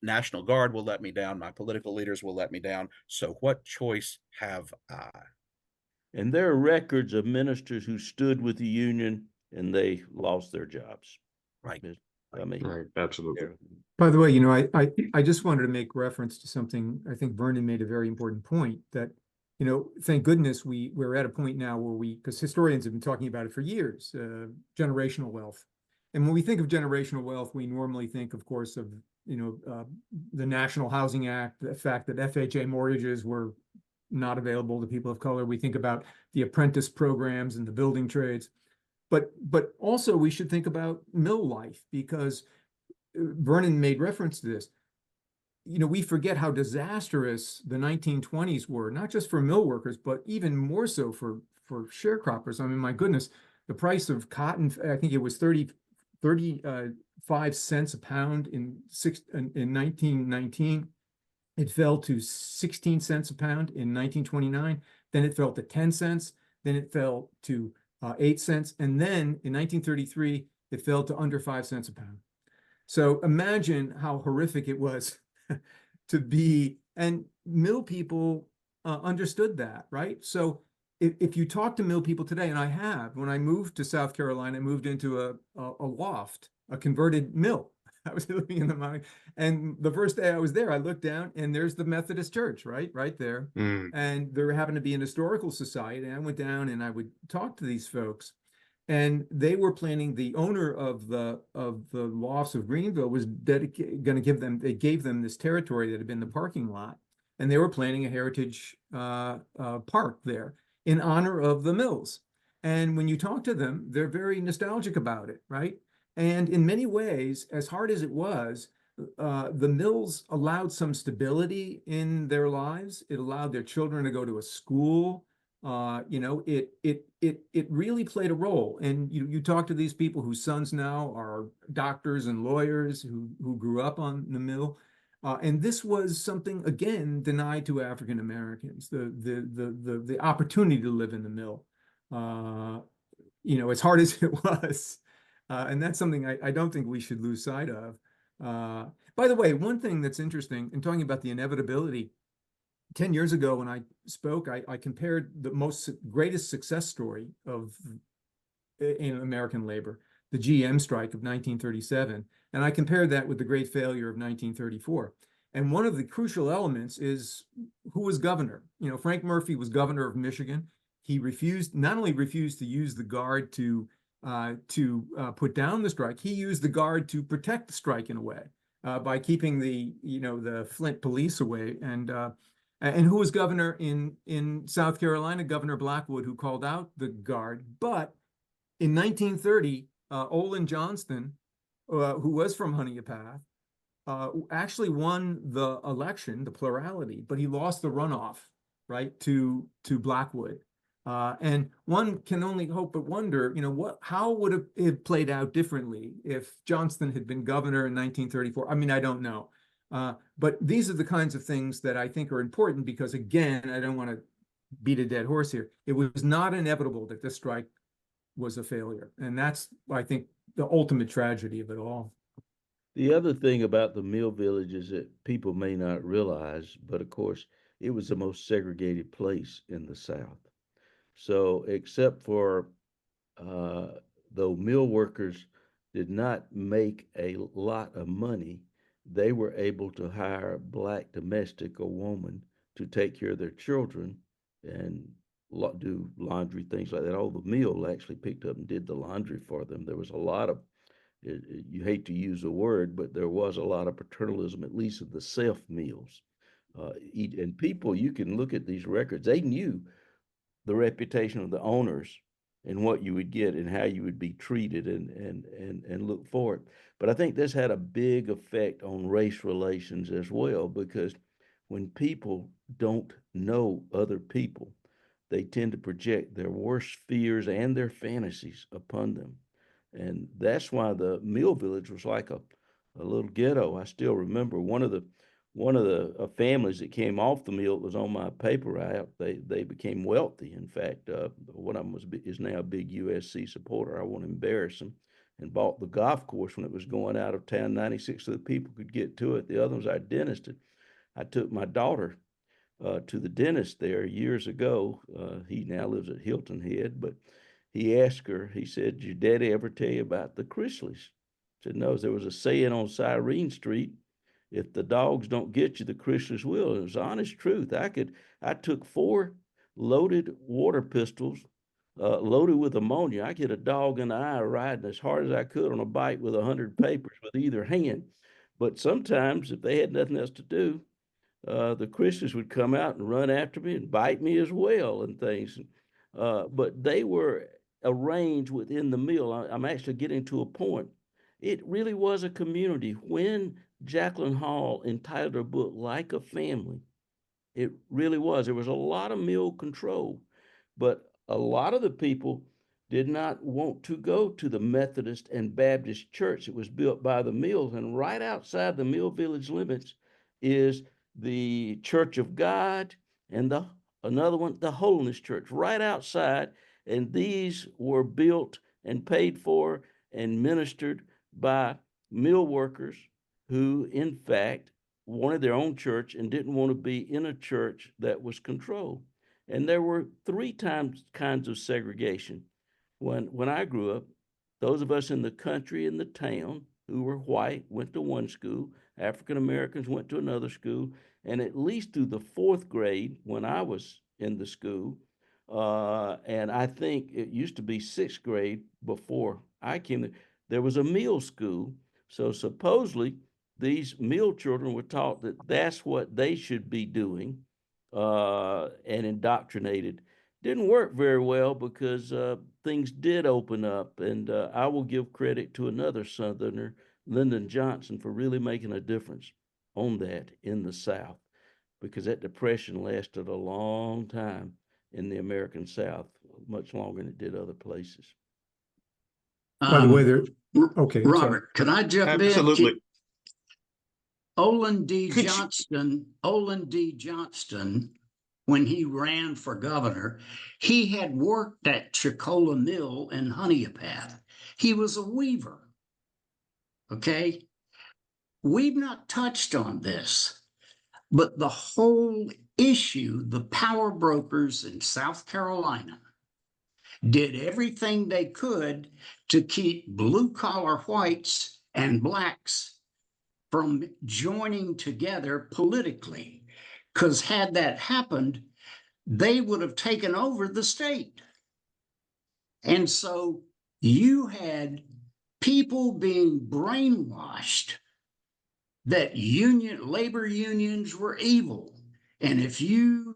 National Guard will let me down. My political leaders will let me down. So what choice have I? And there are records of ministers who stood with the Union and they lost their jobs. Right. I mean, Right, absolutely. By the way, I just wanted to make reference to something. I think Vernon made a very important point that, thank goodness we're at a point now where because historians have been talking about it for years, generational wealth. And when we think of generational wealth, we normally think, of course, of, the National Housing Act, the fact that FHA mortgages were not available to people of color. We think about the apprentice programs and the building trades. But also we should think about mill life, because Vernon made reference to this. We forget how disastrous the 1920s were, not just for mill workers, but even more so for sharecroppers. I mean, my goodness, the price of cotton, I think it was 35 cents a pound in 1919. It fell to 16 cents a pound in 1929. Then it fell to 10 cents. Then it fell to 8 cents. And then in 1933, it fell to under 5 cents a pound. So imagine how horrific it was to be, and mill people understood that, right? So if you talk to mill people today, and I have, when I moved to South Carolina, I moved into a loft, a converted mill. I was living in the mine. And the first day I was there, I looked down and there's the Methodist Church, right there. And there happened to be an historical society. And I went down and I would talk to these folks. And they were planning, the owner of the lofts of Greenville was going to give them, they gave them this territory that had been the parking lot. And they were planning a heritage park there in honor of the mills. And when you talk to them, they're very nostalgic about it, right? And in many ways, as hard as it was, the mills allowed some stability in their lives. It allowed their children to go to a school. It really played a role. And you talk to these people whose sons now are doctors and lawyers who grew up on the mill. And this was something, again, denied to African Americans, the opportunity to live in the mill. As hard as it was. And that's something I don't think we should lose sight of. By the way, one thing that's interesting in talking about the inevitability, 10 years ago when I spoke, I compared the greatest success story in American labor, the GM strike of 1937, and I compared that with the great failure of 1934. And one of the crucial elements is who was governor. Frank Murphy was governor of Michigan. He not only refused to use the Guard to put down the strike, he used the Guard to protect the strike in a way by keeping the Flint police away. And who was governor in South Carolina? Governor Blackwood, who called out the Guard. But in 1930, Olin Johnston, who was from Honea Path, actually won the election, the plurality, but he lost the runoff, right, to Blackwood. And one can only hope but wonder, how would it played out differently if Johnston had been governor in 1934? I mean, I don't know. But these are the kinds of things that I think are important because, again, I don't want to beat a dead horse here. It was not inevitable that this strike was a failure. And that's, I think, the ultimate tragedy of it all. The other thing about the mill villages that people may not realize, but of course, it was the most segregated place in the South. So except for though mill workers did not make a lot of money, they were able to hire a black domestic or woman to take care of their children and do laundry, things like that. All the mill actually picked up and did the laundry for them. There was a lot of, you hate to use the word, but there was a lot of paternalism, at least of the self mills. And people, you can look at these records, they knew the reputation of the owners and what you would get and how you would be treated and look for it. But I think this had a big effect on race relations as well, because when people don't know other people, they tend to project their worst fears and their fantasies upon them. And that's why the mill village was like a little ghetto. I still remember one of the families that came off the mill was on my paper route. They became wealthy. In fact, one of them is now a big USC supporter. I won't embarrass him, and bought the golf course when it was going out of town. 96 of the people could get to it. The other was our dentist. And I took my daughter to the dentist there years ago. He now lives at Hilton Head, but he asked her, he said, "Did your daddy ever tell you about the Chrisleys?" She said, "No, there was a saying on Cyrene Street, if the dogs don't get you, the Chrisleys will." And it was the honest truth. I took 4 loaded water pistols, loaded with ammonia. I could hit a dog in the eye riding as hard as I could on a bike with 100 papers with either hand. But sometimes if they had nothing else to do, the Christians would come out and run after me and bite me as well and things. But they were arranged within the mill. I'm actually getting to a point. It really was a community. When Jacqueline Hall entitled her book Like a Family, it really was. There was a lot of mill control, but a lot of the people did not want to go to the Methodist and Baptist church that was built by the mills. And right outside the mill village limits is the Church of God and another one, the Holiness Church, right outside. And these were built and paid for and ministered by mill workers who, in fact, wanted their own church and didn't want to be in a church that was controlled. And there were 3 kinds of segregation. When I grew up, those of us in the country and the town who were white went to one school, African Americans went to another school, and at least through the 4th grade when I was in the school, and I think it used to be 6th grade before I came there was a mill school. So supposedly these mill children were taught that that's what they should be doing, and indoctrinated. Didn't work very well because things did open up, and I will give credit to another Southerner, Lyndon Johnson, for really making a difference on that in the South, because that Depression lasted a long time in the American South, much longer than it did other places. By the way, okay, I'm sorry. Robert, could I jump in? Absolutely. Olin D. Johnston, when he ran for governor, he had worked at Chiquola Mill in Honea. He was a weaver. Okay. We've not touched on this, but the whole issue, the power brokers in South Carolina did everything they could to keep blue-collar whites and blacks from joining together politically, because had that happened, they would have taken over the state. And so you had people being brainwashed that labor unions were evil. And if you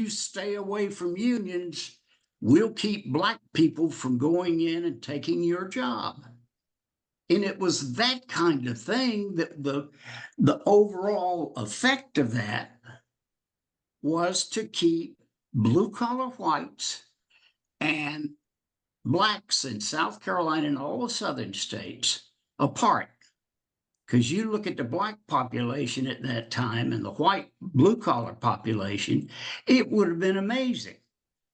stay away from unions, we'll keep black people from going in and taking your job. And it was that kind of thing that the overall effect of that was to keep blue-collar whites and blacks in South Carolina and all the southern states apart. Because you look at the black population at that time and the white blue-collar population, it would have been amazing.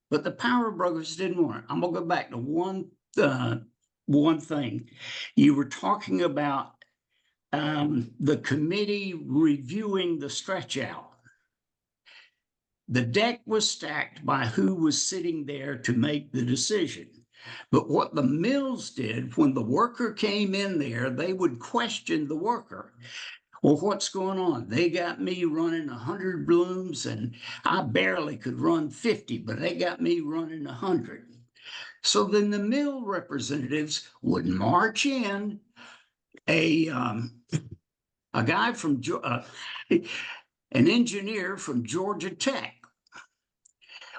But the power brokers didn't want it. I'm going to go back to one thing. You were talking about the committee reviewing the stretch out. The deck was stacked by who was sitting there to make the decision. But what the mills did, when the worker came in there, they would question the worker. Well, what's going on? They got me running 100 blooms and I barely could run 50, but they got me running 100. So then the mill representatives would march in, a guy from an engineer from Georgia Tech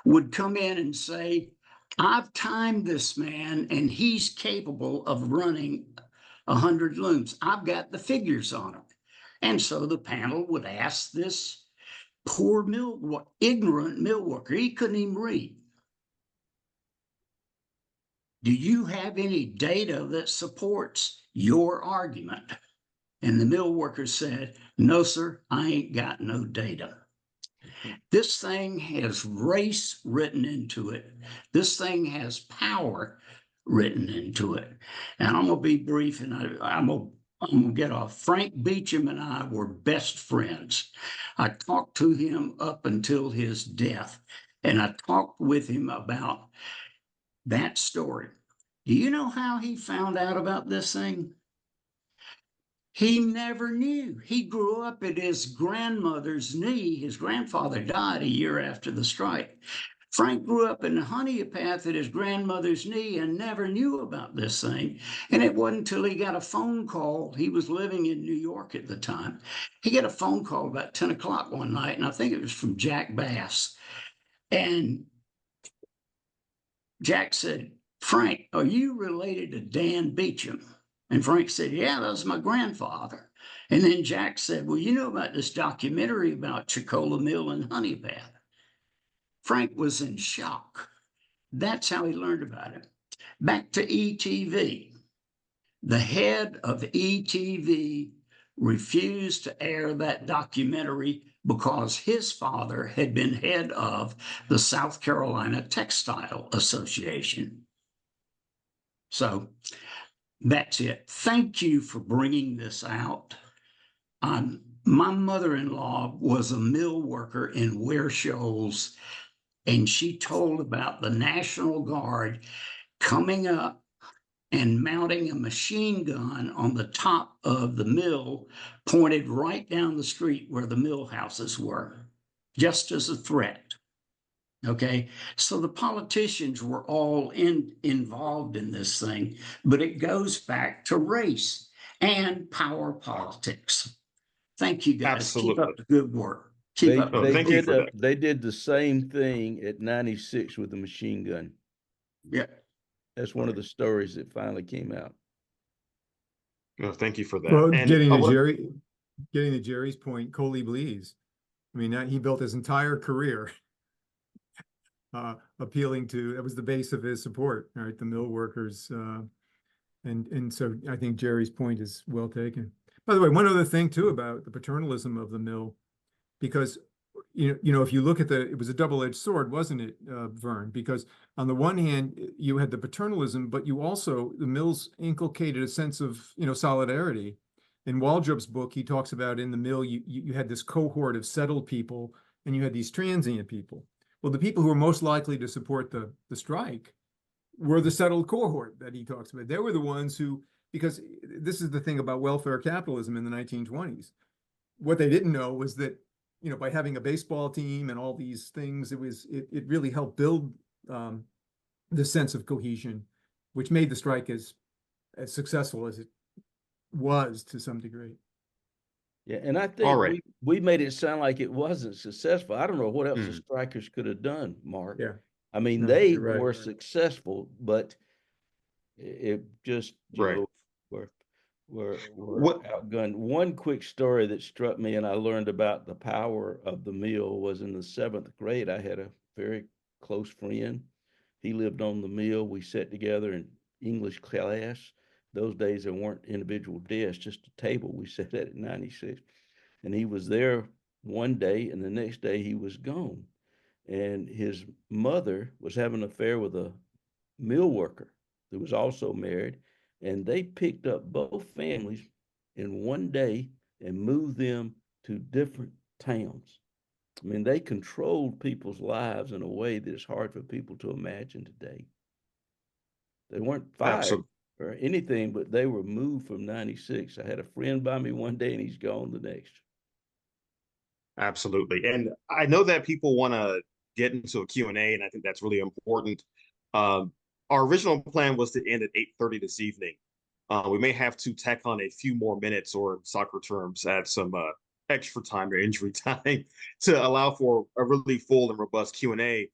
would come in and say, "I've timed this man and he's capable of running 100 looms. I've got the figures on him." And so the panel would ask this poor ignorant mill worker, he couldn't even read, "Do you have any data that supports your argument?" And the mill worker said, "No, sir, I ain't got no data." This thing has race written into it. This thing has power written into it. And I'm gonna be brief, and I'm gonna get off. Frank Beecham and I were best friends. I talked to him up until his death, and I talked with him about that story. Do you know how he found out about this thing? He never knew. He grew up at his grandmother's knee. His grandfather died a year after the strike. Frank grew up in the Honea path at his grandmother's knee and never knew about this thing. And it wasn't until he got a phone call. He was living in New York at the time. He got a phone call about 10 o'clock one night, and I think it was from Jack Bass. And Jack said, "Frank, are you related to Dan Beecham?" And Frank said, "Yeah, that was my grandfather." And then Jack said, "Well, you know about this documentary about Chiquola Mill and Honey Path?" Frank was in shock. That's how he learned about it. Back to ETV. The head of ETV refused to air that documentary because his father had been head of the South Carolina Textile Association. So that's it. Thank you for bringing this out. My mother-in-law was a mill worker in Ware Shoals, and she told about the National Guard coming up and mounting a machine gun on the top of the mill, pointed right down the street where the mill houses were, just as a threat. Okay, so the politicians were all involved in this thing, but it goes back to race and power politics. Thank you, guys. Keep up Absolutely. the good work. Keep up. Oh, thank you for that. They did the same thing at 96 with the machine gun. Yeah. That's one of the stories that finally came out. No, thank you for that. Well, And getting I to wanna- Jerry's point, Coley Blees. I mean, he built his entire career appealing to, that was the base of his support, right? The mill workers. And so I think Jerry's point is well taken. By the way, one other thing too about the paternalism of the mill, because you know, if you look at it was a double-edged sword, wasn't it, Vern? Because on the one hand, you had the paternalism, but you also, the mills inculcated a sense of, you know, solidarity. In Waldrop's book, he talks about in the mill, you had this cohort of settled people and you had these transient people. Well, the people who were most likely to support the strike were the settled cohort that he talks about. They were the ones who, because this is the thing about welfare capitalism in the 1920s. What they didn't know was that, you know, by having a baseball team and all these things, it really helped build the sense of cohesion, which made the strike as successful as it was to some degree. Yeah, and I All think right. we made it sound like it wasn't successful. I don't know what else the Mm. strikers could have done, Mark. Yeah. I mean, No, they you're right. were successful, but it just, you Right. know, were What- outgunned. One quick story that struck me and I learned about the power of the mill was in the 7th grade. I had a very close friend. He lived on the mill. We sat together in English class. Those days there weren't individual desks, just a table we sat at 96. And he was there one day and the next day he was gone. And his mother was having an affair with a mill worker who was also married. And they picked up both families in one day and moved them to different towns. I mean, they controlled people's lives in a way that is hard for people to imagine today. They weren't fired Absolutely. or anything, but they were moved from 96. I had a friend by me one day and he's gone the next. Absolutely. And I know that people want to get into a Q&A, and I think that's really important. Our original plan was to end at 8:30 this evening. We may have to tack on a few more minutes, or in soccer terms, add some extra time or injury time to allow for a really full and robust Q&A.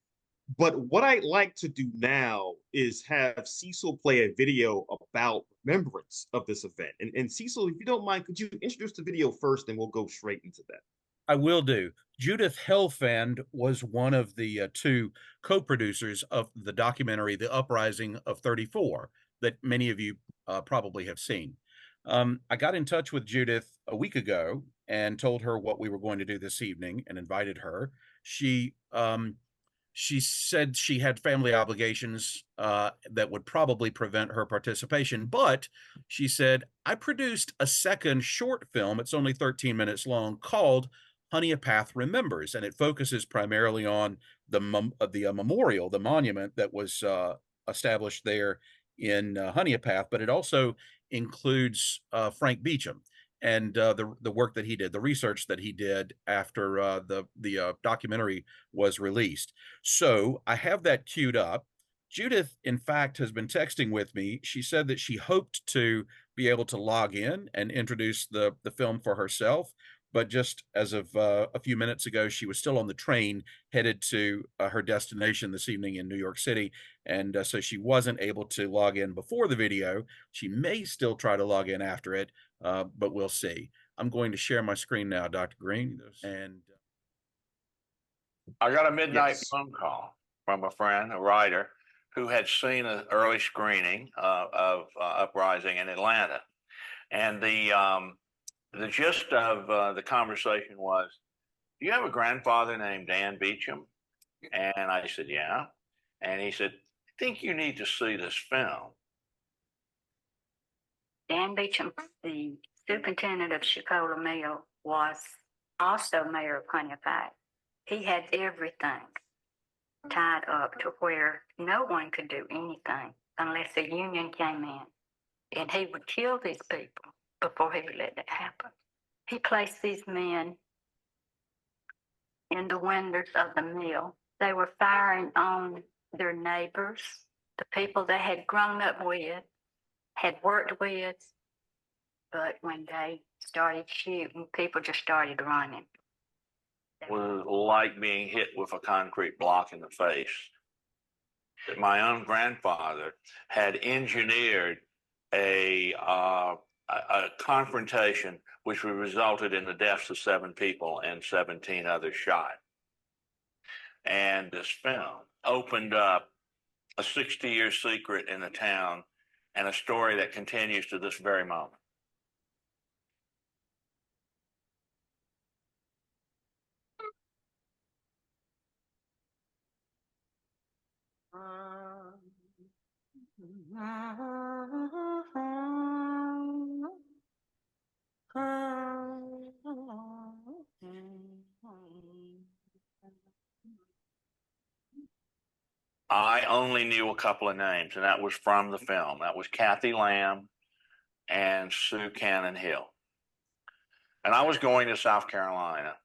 But what I'd like to do now is have Cecil play a video about remembrance of this event. And Cecil, if you don't mind, could you introduce the video first, and we'll go straight into that. I will do. Judith Helfand was one of the two co-producers of the documentary, The Uprising of 34, that many of you probably have seen. I got in touch with Judith a week ago and told her what we were going to do this evening and invited her. She she said she had family obligations that would probably prevent her participation, but she said, I produced a second short film. It's only 13 minutes long, called Honea Remembers, and it focuses primarily on the memorial, the monument that was established there in Honea, but it also includes Frank Beecham and the work that he did, the research that he did after the documentary was released. So I have that queued up. Judith, in fact, has been texting with me. She said that she hoped to be able to log in and introduce the film for herself, but just as of a few minutes ago, she was still on the train headed to her destination this evening in New York City, and so she wasn't able to log in before the video. She may still try to log in after it, but we'll see. I'm going to share my screen now, Dr. Greene, and I got a midnight Yes. phone call from a friend, a writer, who had seen an early screening of Uprising in Atlanta, and the gist of the conversation was, "Do you have a grandfather named Dan Beecham?" And I said, "Yeah." And he said, "I think you need to see this film." Dan Beecham, the superintendent of Chiquola Mill, was also mayor of Honea. He had everything tied up to where no one could do anything unless the union came in. And he would kill these people before he would let that happen. He placed these men in the windows of the mill. They were firing on their neighbors, the people they had grown up with, had worked with, but when they started shooting, people just started running. It was like being hit with a concrete block in the face. That my own grandfather had engineered a confrontation which resulted in the deaths of 7 people and 17 others shot. And this film opened up a 60-year secret in the town and a story that continues to this very moment. I only knew a couple of names, and that was from the film. That was Kathy Lamb and Sue Cannon Hill. And I was going to South Carolina,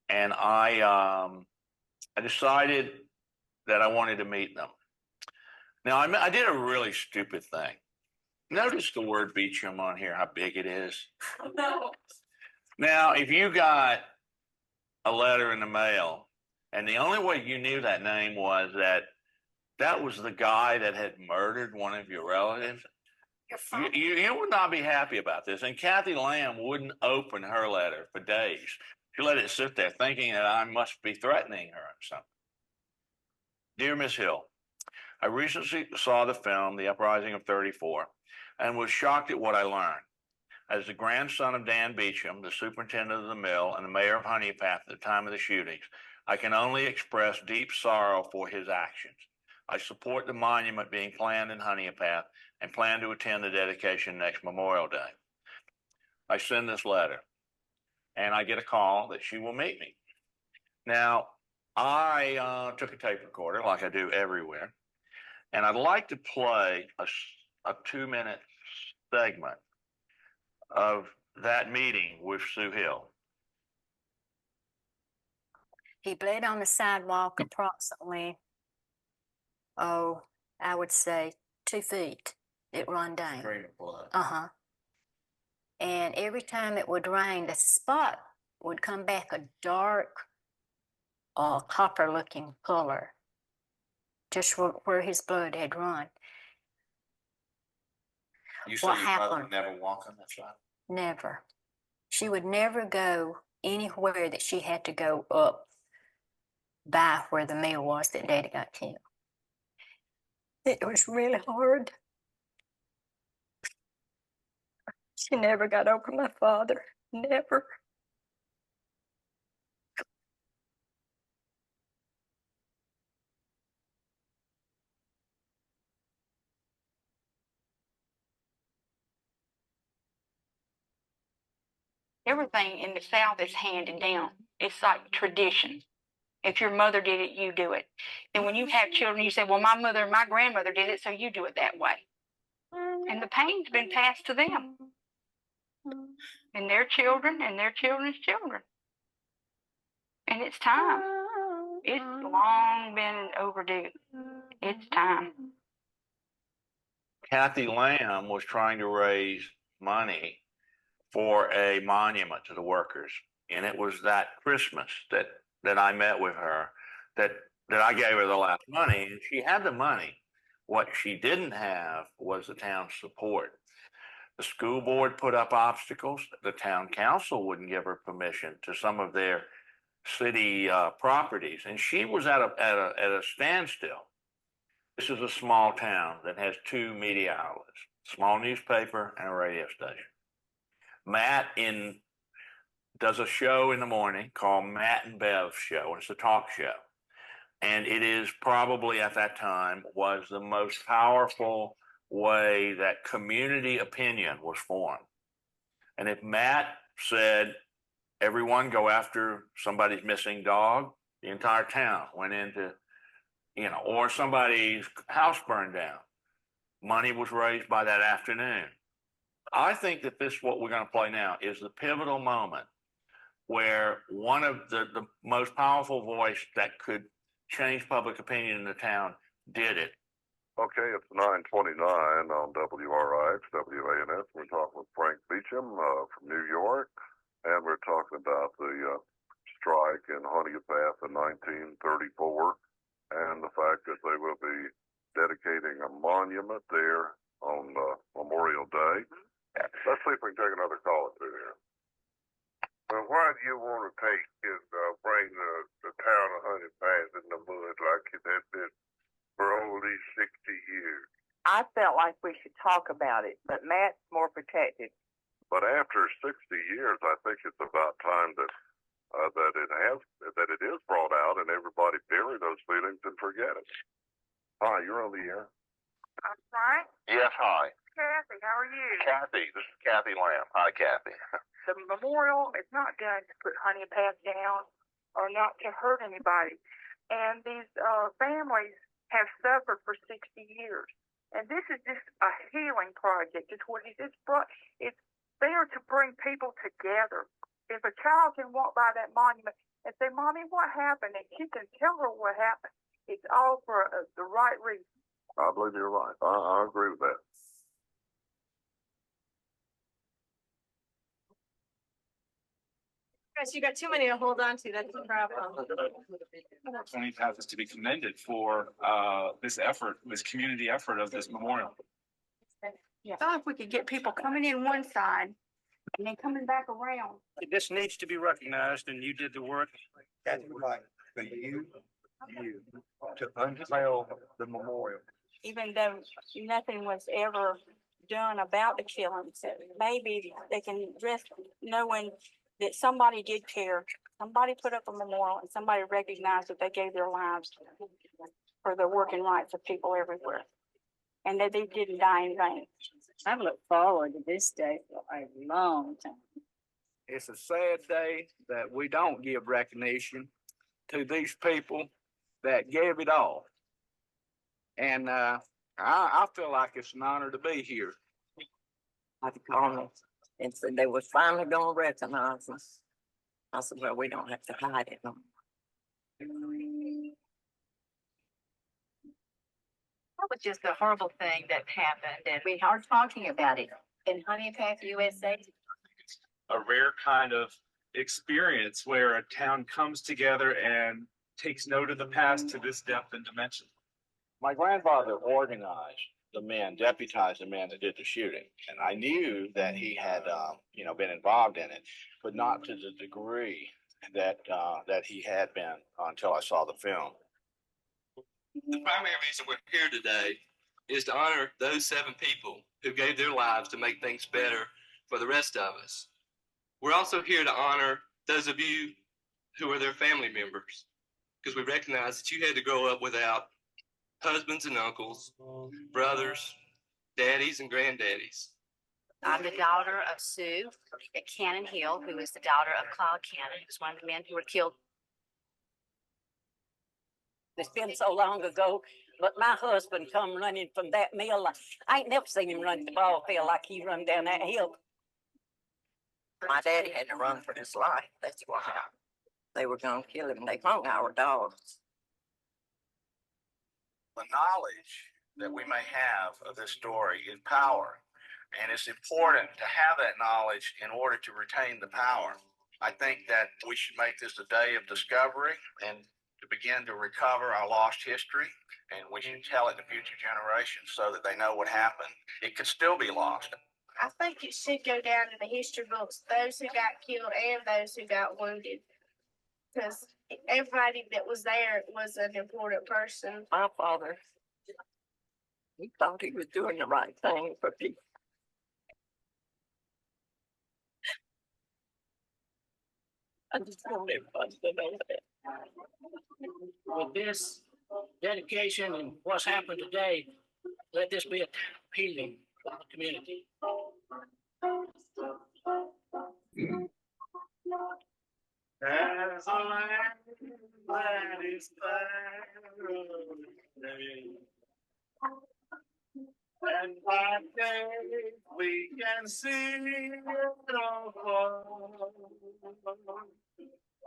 and I decided that I wanted to meet them. Now, I did a really stupid thing. Notice the word Beecham on here, how big it is. No. Now, if you got a letter in the mail, and the only way you knew that name was that was the guy that had murdered one of your relatives, you would not be happy about this. And Kathy Lamb wouldn't open her letter for days. She let it sit there thinking that I must be threatening her or something. Dear Miss Hill, I recently saw the film, The Uprising of 34, and was shocked at what I learned. As the grandson of Dan Beecham, the superintendent of the mill and the mayor of Honea at the time of the shootings, I can only express deep sorrow for his actions. I support the monument being planned in Honea and plan to attend the dedication next Memorial Day. I send this letter, and I get a call that she will meet me. Now, I took a tape recorder like I do everywhere, and I'd like to play a 2-minute segment of that meeting with Sue Hill. He bled on the sidewalk approximately, I would say 2 feet. It run down. Stream of blood. And every time it would rain, the spot would come back a dark copper-looking color, just where his blood had run. You say What your brother happened? would never walk on that side? Never. She would never go anywhere that she had to go up by where the mill was that Daddy got killed. It was really hard. She never got over my father. Never. Everything in the South is handed down. It's like tradition. If your mother did it, you do it. And when you have children, you say, well, my mother and my grandmother did it, so you do it that way. And the pain's been passed to them and their children and their children's children. And it's time. It's long been overdue. It's time. Kathy Lamb was trying to raise money for a monument to the workers. And it was that Christmas that I met with her, that I gave her the last money, and she had the money. What she didn't have was the town's support. The school board put up obstacles. The town council wouldn't give her permission to some of their city properties, and she was at a standstill. This is a small town that has 2 media outlets, small newspaper and a radio station. Matt does a show in the morning called Matt and Bev's Show, and it's a talk show. And it is probably at that time was the most powerful way that community opinion was formed. And if Matt said, everyone go after somebody's missing dog, the entire town went into, or somebody's house burned down, money was raised by that afternoon. I think that what we're going to play now is the pivotal moment where one of the most powerful voice that could change public opinion in the town did it. Okay, it's 9:29 on WRIX, WANS. We're talking with Frank Beecham from New York, and we're talking about the strike in Honea Path in 1934 and the fact that they will be dedicating a monument there on Memorial Day. Let's see if we can take another call through here. Well, why do you want to bring the town of Honea Path in the mud like it has been for all these 60 years? I felt like we should talk about it, but Matt's more protected. But after 60 years, I think it's about time that it is brought out and everybody bury those feelings and forget it. Hi, you're on the air. I'm Frank. Yes, hi. Kathy, how are you? Kathy, this is Kathy Lamb. Hi, Kathy. The memorial is not done to put Honea Path down or not to hurt anybody. And these families have suffered for 60 years. And this is just a healing project. It's what it's there to bring people together. If a child can walk by that monument and say, Mommy, what happened? And she can tell her what happened. It's all for the right reason. I believe you're right. I agree with that. Chris, you got too many to hold on to. That's the problem. Honea Path is to be commended for this effort, this community effort of this memorial. Yeah. I thought if we could get people coming in one side and then coming back around. This needs to be recognized, and you did the work. That's right. For you to unveil the memorial. Even though nothing was ever done about the killings, maybe they can rest knowing that somebody did care. Somebody put up a memorial and somebody recognized that they gave their lives for the working rights of people everywhere. And that they didn't die in vain. I've looked forward to this day for a long time. It's a sad day that we don't give recognition to these people that gave it all. And I feel like it's an honor to be here. I called them and said they were finally going to recognize us. I said, well, we don't have to hide it no more. That was just a horrible thing that happened, and we are talking about it in Honea Path, USA. A rare kind of experience where a town comes together and takes note of the past to this depth and dimension. My grandfather organized the men, deputized the man that did the shooting, and I knew that he had, been involved in it, but not to the degree that he had been until I saw the film. The primary reason we're here today is to honor those 7 people who gave their lives to make things better for the rest of us. We're also here to honor those of you who are their family members, because we recognize that you had to grow up without husbands and uncles, brothers, daddies and granddaddies. I'm the daughter of Sue at Cannon Hill, who is the daughter of Claude Cannon, who's one of the men who were killed. It's been so long ago, but my husband come running from that mill. I ain't never seen him run the ball field like he run down that hill. My daddy had to run for his life. That's why they were going to kill him. They hung our dogs. The knowledge that we may have of this story is power, and it's important to have that knowledge in order to retain the power. I think that we should make this a day of discovery and to begin to recover our lost history, and we should tell it to future generations so that they know what happened. It could still be lost. I think it should go down in the history books, those who got killed and those who got wounded, because everybody that was there was an important person. My father, he thought he was doing the right thing for people. I just want everybody to know that. With this dedication and what's happened today, let this be a healing for the community. As a land that is barren, and by day we can see it all fall.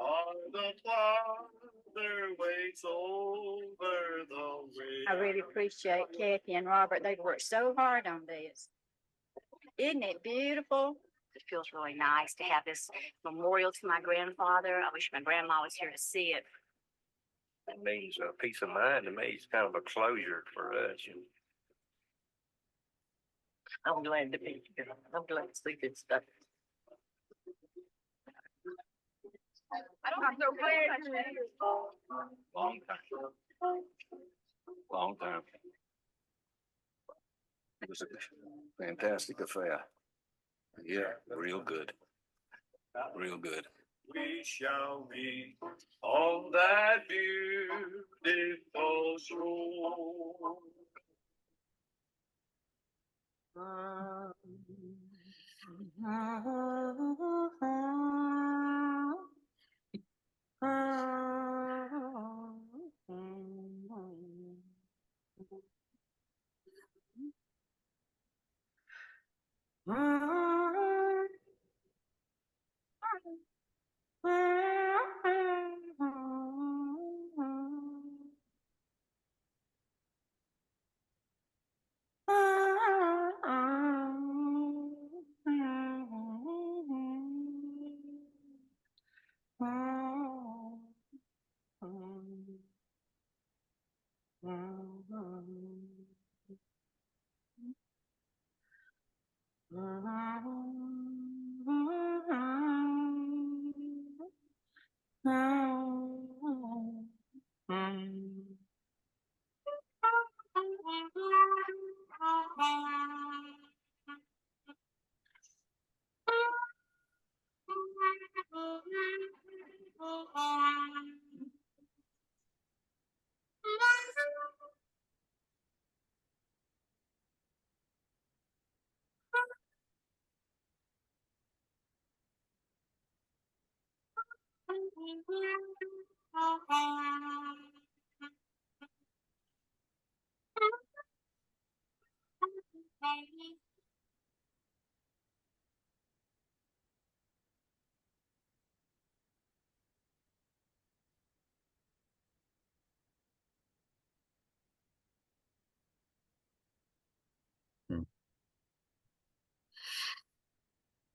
On the Father waits over the way. I really appreciate Kathy and Robert. They've worked so hard on this. Isn't it beautiful? It feels really nice to have this memorial to my grandfather. I wish my grandma was here to see it. It means peace of mind to me. It's kind of a closure for us. I'm glad to be here. I'm glad to see this stuff. I'm so glad. Long time. Long time. It was a fantastic affair. Yeah, real good. Real good. We shall meet on that beautiful shore.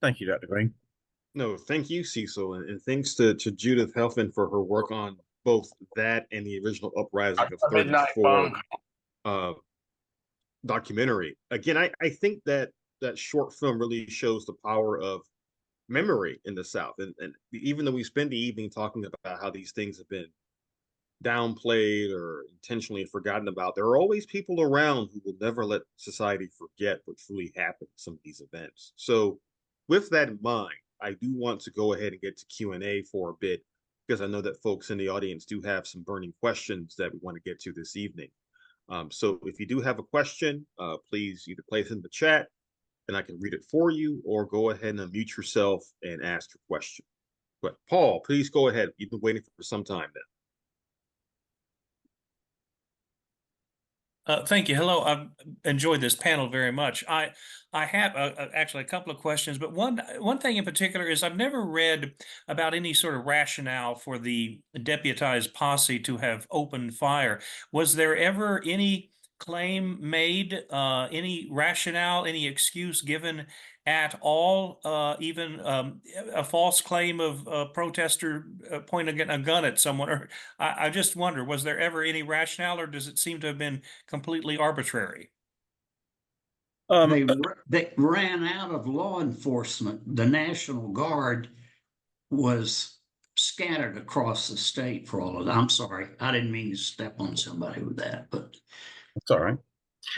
Thank you, Dr. Greene. No, thank you, Cecil, and thanks to Judith Helfand for her work on both that and the original Uprising of Midnight 34 phone documentary. Again, I think that that short film really shows the power of memory in the South. And even though we spend the evening talking about how these things have been downplayed or intentionally forgotten about, there are always people around who will never let society forget what truly happened in some of these events. So with that in mind, I do want to go ahead and get to Q&A for a bit, because I know that folks in the audience do have some burning questions that we want to get to this evening. So if you do have a question, please either place it in the chat and I can read it for you, or go ahead and unmute yourself and ask your question. But Paul, please go ahead. You've been waiting for some time now. Thank you. Hello. I've enjoyed this panel very much. I have actually a couple of questions, but one thing in particular is I've never read about any sort of rationale for the deputized posse to have opened fire. Was there ever any claim made, any rationale, any excuse given at all, even a false claim of a protester pointing a gun at someone? Or I just wonder, was there ever any rationale, or does it seem to have been completely arbitrary? They ran out of law enforcement. The National Guard was scattered across the state for all of that. I'm sorry, I didn't mean to step on somebody with that, but It's all right.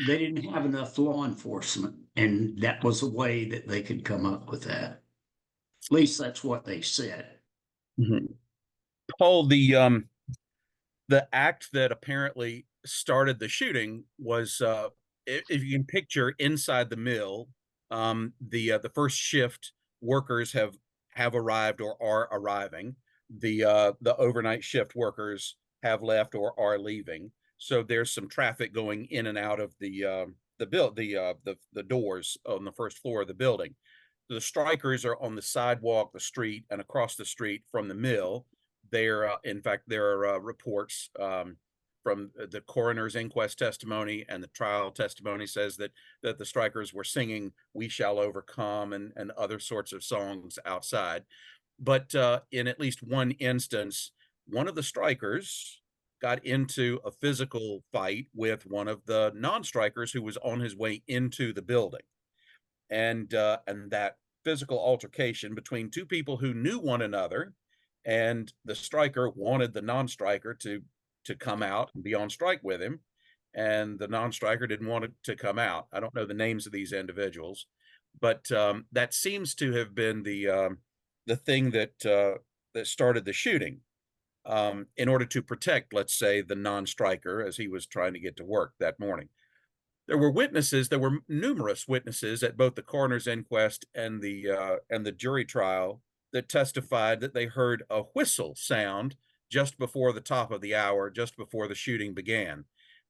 they didn't have enough law enforcement, and that was a way that they could come up with that. At least that's what they said. Paul, the act that apparently started the shooting was, if you can picture inside the mill, the first shift workers have arrived or are arriving. The overnight shift workers have left or are leaving. So there's some traffic going in and out of the doors on the first floor of the building. The strikers are on the sidewalk, the street, and across the street from the mill. In fact, there are reports from the coroner's inquest testimony, and the trial testimony says that the strikers were singing "We Shall Overcome" and other sorts of songs outside. But in at least one instance, one of the strikers got into a physical fight with one of the non-strikers who was on his way into the building. And that physical altercation between two people who knew one another, and the striker wanted the non-striker to come out and be on strike with him, and the non-striker didn't want it to come out. I don't know the names of these individuals, but that seems to have been the thing that started the shooting, in order to protect, let's say, the non-striker as he was trying to get to work that morning. There were numerous witnesses at both the coroner's inquest and the jury trial that testified that they heard a whistle sound just before the top of the hour, just before the shooting began.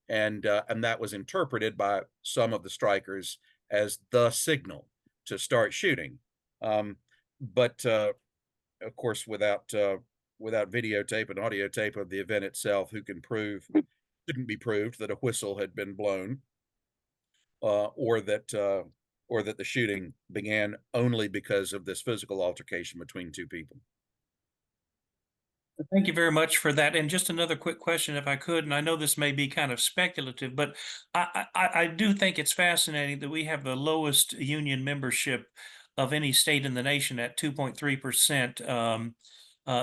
And that was interpreted by some of the strikers as the signal to start shooting. But of course, without videotape and audio tape of the event itself, couldn't be proved that a whistle had been blown, or that the shooting began only because of this physical altercation between two people. Thank you very much for that. And just another quick question, if I could, and I know this may be kind of speculative, but I do think it's fascinating that we have the lowest union membership of any state in the nation at 2.3%,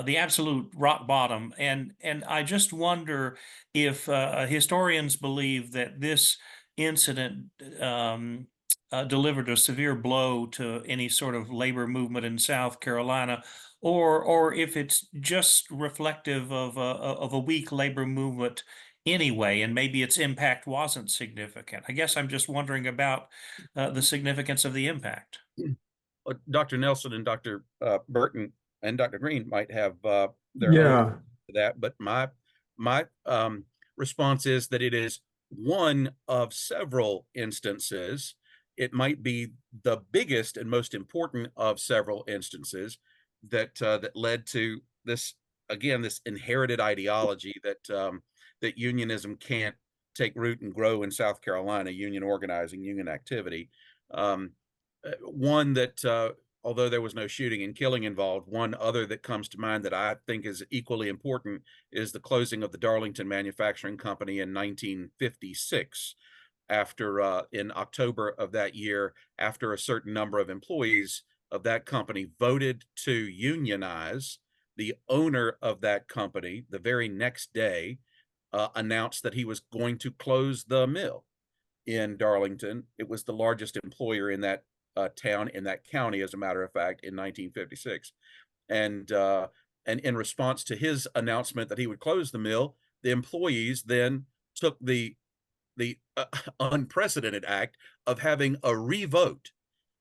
the absolute rock bottom. And I just wonder if historians believe that this incident delivered a severe blow to any sort of labor movement in South Carolina, or if it's just reflective of a weak labor movement anyway, and maybe its impact wasn't significant. I guess I'm just wondering about the significance of the impact. Dr. Nelson and Dr. Burton and Dr. Greene might have their own to that, but my response is that it is one of several instances. It might be the biggest and most important of several instances that led to this inherited ideology that unionism can't take root and grow in South Carolina, union organizing, union activity. One that, although there was no shooting and killing involved, one other that comes to mind that I think is equally important is the closing of the Darlington Manufacturing Company in 1956. In October of that year, after a certain number of employees of that company voted to unionize, the owner of that company, the very next day, announced that he was going to close the mill in Darlington. It was the largest employer in that town, in that county, as a matter of fact, in 1956. And in response to his announcement that he would close the mill, the employees then took the unprecedented act of having a revote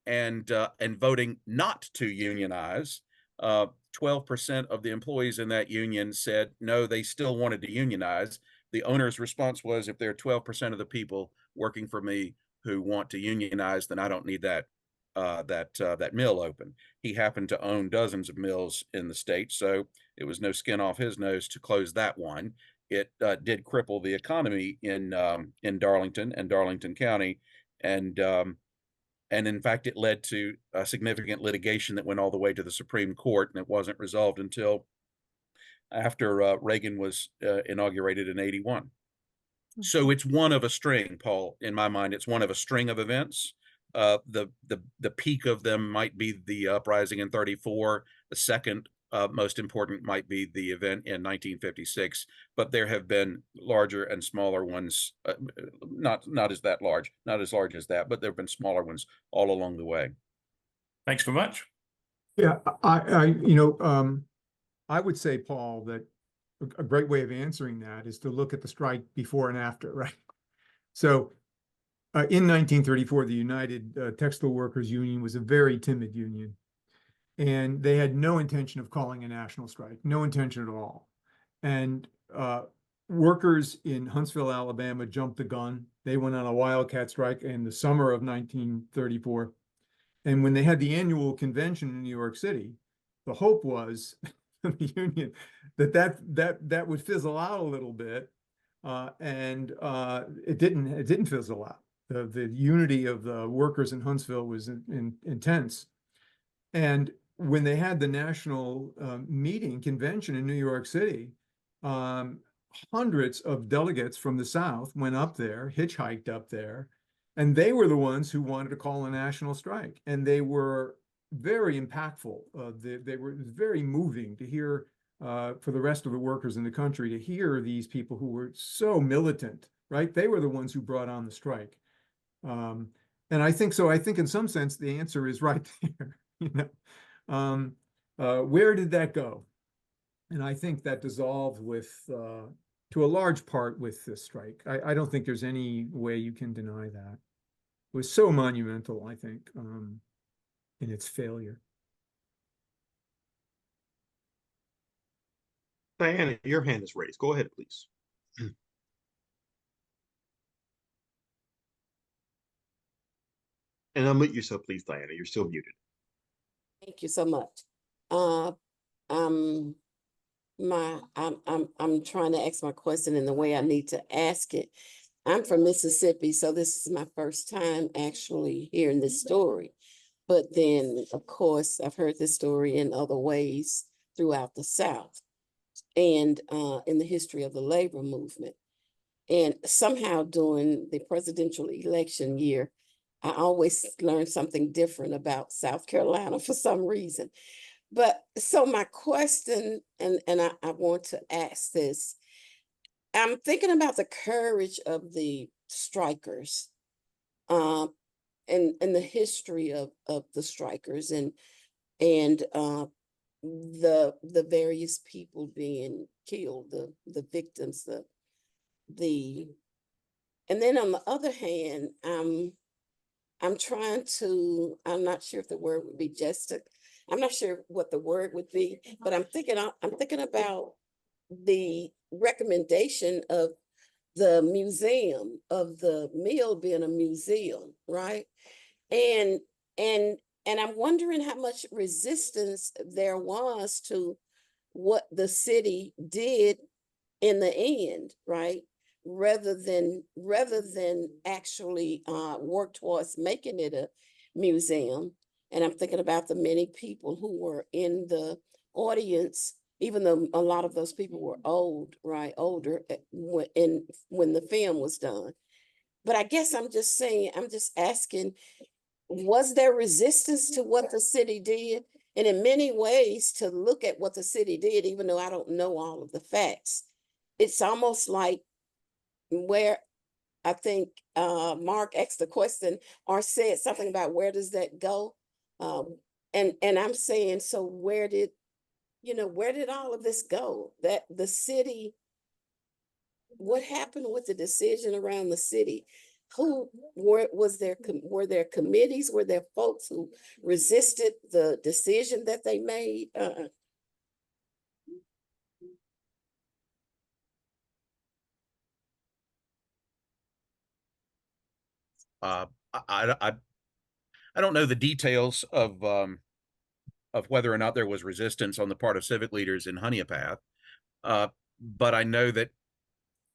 and voting not to unionize. 12% of the employees in that union said no, they still wanted to unionize. The owner's response was, if there are 12% of the people working for me who want to unionize, then I don't need that mill open. He happened to own dozens of mills in the state, so it was no skin off his nose to close that one. It did cripple the economy in Darlington and Darlington County, and in fact, it led to a significant litigation that went all the way to the Supreme Court, and it wasn't resolved until after Reagan was inaugurated in '81. So it's one of a string, Paul. In my mind, it's one of a string of events. The peak of them might be the uprising in '34. The second most important might be the event in 1956. But there have been larger and smaller ones, not as large as that, but there have been smaller ones all along the way. Thanks very much. Yeah, I would say, Paul, that a great way of answering that is to look at the strike before and after, right? So in 1934, the United Textile Workers Union was a very timid union, and they had no intention of calling a national strike, no intention at all. And workers in Huntsville, Alabama jumped the gun. They went on a wildcat strike in the summer of 1934. And when they had the annual convention in New York City, the hope was the union that would fizzle out a little bit, and it didn't fizzle out. The unity of the workers in Huntsville was intense, and when they had the national convention in New York City, hundreds of delegates from the South went up there, hitchhiked up there, and they were the ones who wanted to call a national strike, and they were very impactful. They were very moving to hear, for the rest of the workers in the country, to hear these people who were so militant, right? They were the ones who brought on the strike. And I think so. I think in some sense, the answer is right there. Where did that go? And I think that dissolved with, to a large part, with this strike. I don't think there's any way you can deny that. It was so monumental, I think, in its failure. Diana, your hand is raised. Go ahead, please. And unmute yourself, please, Diana. You're still muted. Thank you so much. I'm trying to ask my question in the way I need to ask it. I'm from Mississippi, so this is my first time actually hearing this story. But then, of course, I've heard this story in other ways throughout the South and in the history of the labor movement. And somehow during the presidential election year, I always learn something different about South Carolina for some reason. But so my question, and I want to ask this, I'm thinking about the courage of the strikers and the history of the strikers and the various people being killed, the victims, and then on the other hand, I'm not sure if the word would be I'm not sure what the word would be, but I'm thinking about the recommendation of the museum, of the mill being a museum, right? And I'm wondering how much resistance there was to what the city did in the end, right? Rather than actually work towards making it a museum. And I'm thinking about the many people who were in the audience, even though a lot of those people were older when the film was done. But I guess I'm just asking, was there resistance to what the city did? And in many ways, to look at what the city did, even though I don't know all of the facts, it's almost like where I think Mark asked the question or said something about where does that go? And I'm saying, so where did all of this go? That the city, what happened with the decision around the city? were there committees, were there folks who resisted the decision that they made? I don't know the details of whether or not there was resistance on the part of civic leaders in Honea, but I know that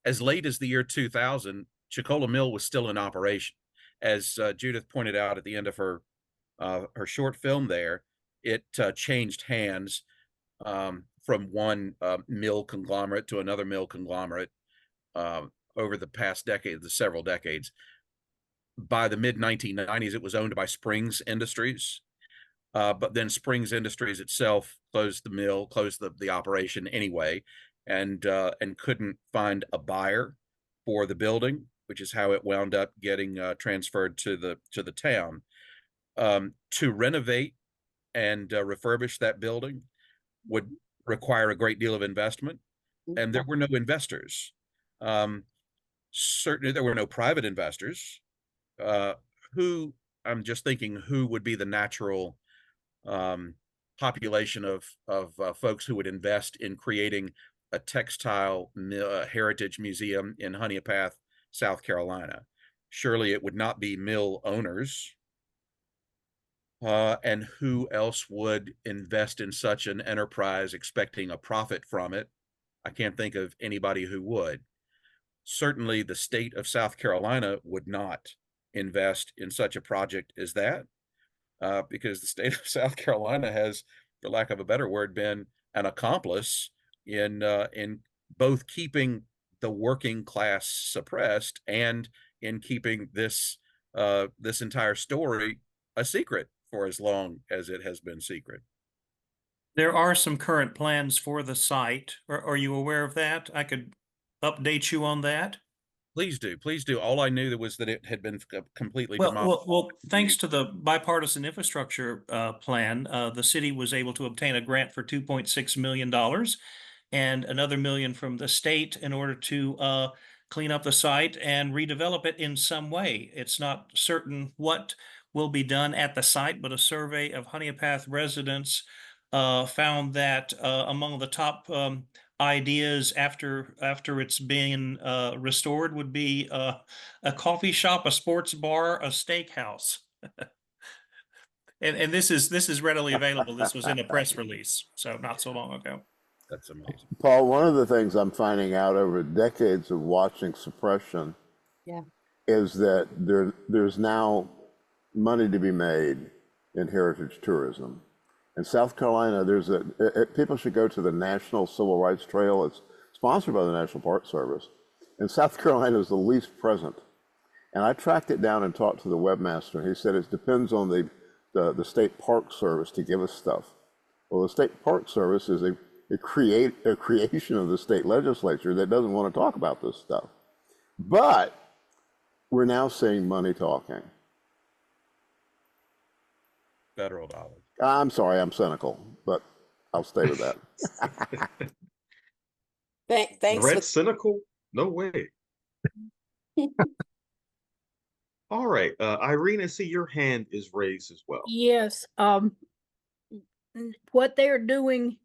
as late as the year 2000, Chiquola Mill was still in operation. As Judith pointed out at the end of her short film there, it changed hands from one mill conglomerate to another mill conglomerate over the past decade, the several decades. By the mid-1990s, it was owned by Springs Industries, but then Springs Industries itself closed the mill, closed the operation anyway, and couldn't find a buyer for the building, which is how it wound up getting transferred to the town. To renovate and refurbish that building would require a great deal of investment, and there were no investors. Certainly, there were no private investors. Who I'm just thinking who would be the natural population of folks who would invest in creating a textile heritage museum in Honea, South Carolina. Surely it would not be mill owners. And who else would invest in such an enterprise expecting a profit from it? I can't think of anybody who would. Certainly the state of South Carolina would not invest in such a project as that, because the state of South Carolina has, for lack of a better word, been an accomplice in both keeping the working class suppressed and in keeping this entire story a secret for as long as it has been secret. There are some current plans for the site. Are you aware of that? I could update you on that. Please do. Please do. All I knew was that it had been completely demolished. Well, thanks to the bipartisan infrastructure plan, the city was able to obtain a grant for $2.6 million and another $1 million from the state in order to clean up the site and redevelop it in some way. It's not certain what will be done at the site, but a survey of Honea residents found that among the top ideas after it's been restored would be a coffee shop, a sports bar, a steakhouse. and this is readily available. This was in a press release, so not so long ago. That's amazing. Paul, one of the things I'm finding out over decades of watching suppression is that there's now money to be made in heritage tourism. In South Carolina, people should go to the National Civil Rights Trail. It's sponsored by the National Park Service. And South Carolina is the least present. And I tracked it down and talked to the webmaster, and he said it depends on the State Park Service to give us stuff. Well, the State Park Service is a creation of the state legislature that doesn't want to talk about this stuff. But we're now seeing money talking. Federal dollars. I'm sorry, I'm cynical, but I'll stay with that. Thanks. Red cynical? No way. All right, Irene, I see your hand is raised as well. Yes. What they're doing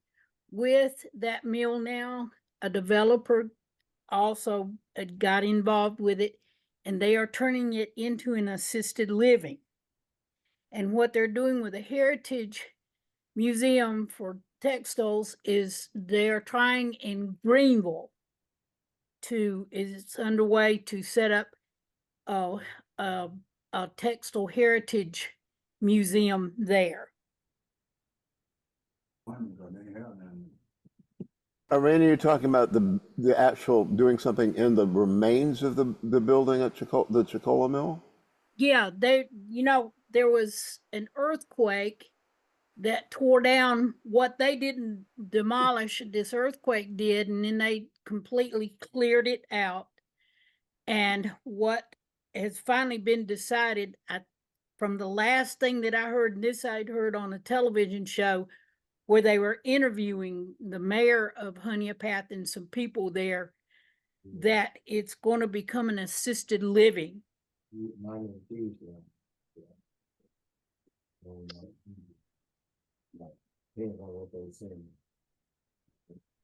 with that mill now, a developer also got involved with it, and they are turning it into an assisted living. And what they're doing with a heritage museum for textiles is they're trying in Greenville it's underway to set up a textile heritage museum there. Irene, you're talking about the actual doing something in the remains of the building at the Chiquola Mill? Yeah, there was an earthquake that tore down what they didn't demolish. This earthquake did, and then they completely cleared it out. And what has finally been decided, from the last thing that I heard, and this I'd heard on a television show where they were interviewing the mayor of Honea and some people there, that it's going to become an assisted living.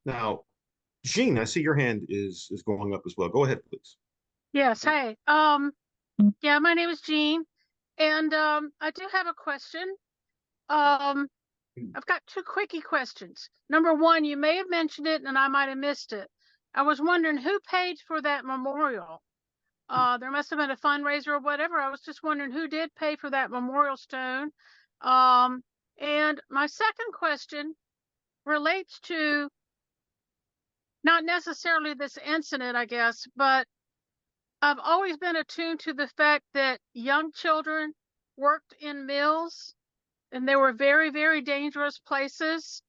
Now, Jean, I see your hand is going up as well. Go ahead, please. Yes, hey. Yeah, my name is Jean, and I do have a question. I've got two quickie questions. Number one, you may have mentioned it and I might have missed it. I was wondering who paid for that memorial. There must have been a fundraiser or whatever. I was just wondering who did pay for that memorial stone. And my second question relates to not necessarily this incident, I guess, but I've always been attuned to the fact that young children worked in mills and they were very, very dangerous places.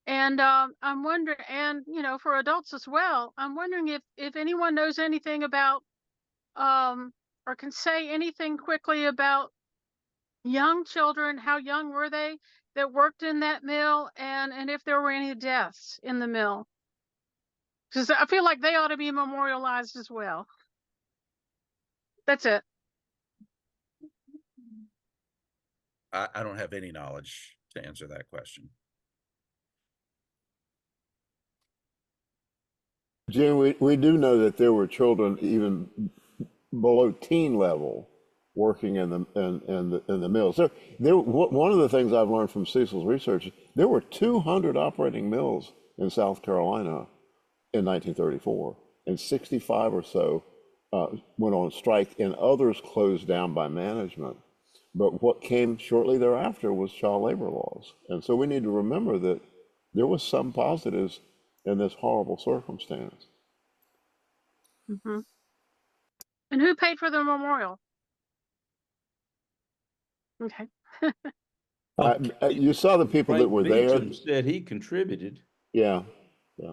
And I'm wondering, and you know, for adults as well, I'm wondering if anyone knows anything about or can say anything quickly about young children, how young were they that worked in that mill, and if there were any deaths in the mill. Because I feel like they ought to be memorialized as well. That's it. I don't have any knowledge to answer that question. Jim, we do know that there were children even below teen level working in the mills. So one of the things I've learned from Cecil's research, there were 200 operating mills in South Carolina in 1934, and 65 or so went on strike, and others closed down by management. But what came shortly thereafter was child labor laws. And so we need to remember that there was some positives in this horrible circumstance. Mm-hmm. And who paid for the memorial? Okay. You saw the people that were there. Said he contributed. Yeah, yeah.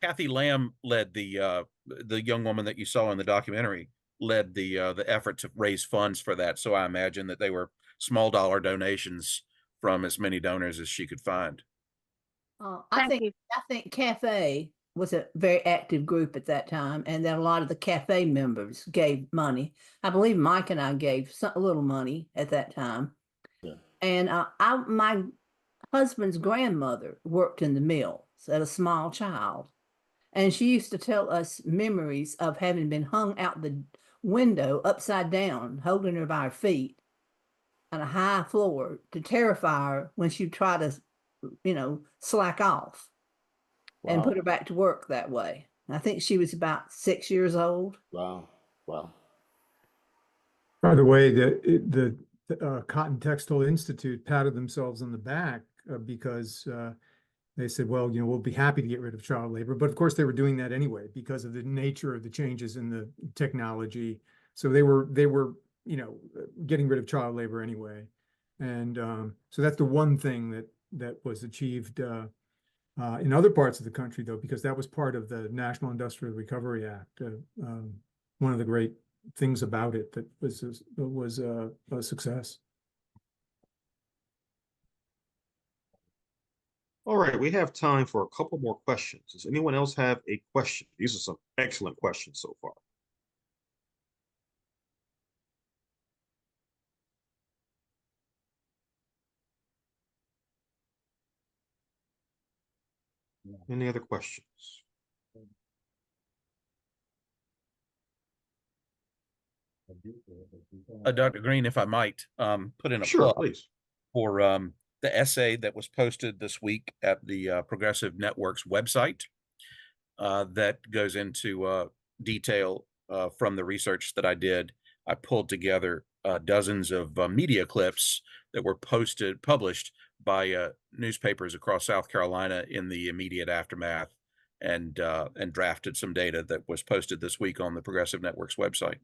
Kathy Lamb led the young woman that you saw in the documentary led the effort to raise funds for that. So I imagine that they were small dollar donations from as many donors as she could find. I think Cafe was a very active group at that time, and then a lot of the Cafe members gave money. I believe Mike and I gave a little money at that time. Yeah. And my husband's grandmother worked in the mills as a small child, and she used to tell us memories of having been hung out the window upside down, holding her by her feet on a high floor to terrify her when she'd try to, slack off. Wow. And put her back to work that way. I think she was about 6 years old. Wow. Wow. By the way, the Cotton Textile Institute patted themselves on the back because they said, well, we'll be happy to get rid of child labor. But of course, they were doing that anyway because of the nature of the changes in the technology. So they were getting rid of child labor anyway. And so that's the one thing that was achieved in other parts of the country, though, because that was part of the National Industrial Recovery Act. One of the great things about it that was a success. All right, we have time for a couple more questions. Does anyone else have a question? These are some excellent questions so far. Any other questions? Dr. Greene, if I might put in a Sure, plug please. For the essay that was posted this week at the Progressive Network's website that goes into detail from the research that I did. I pulled together dozens of media clips that were published by newspapers across South Carolina in the immediate aftermath, and drafted some data that was posted this week on the Progressive Network's website.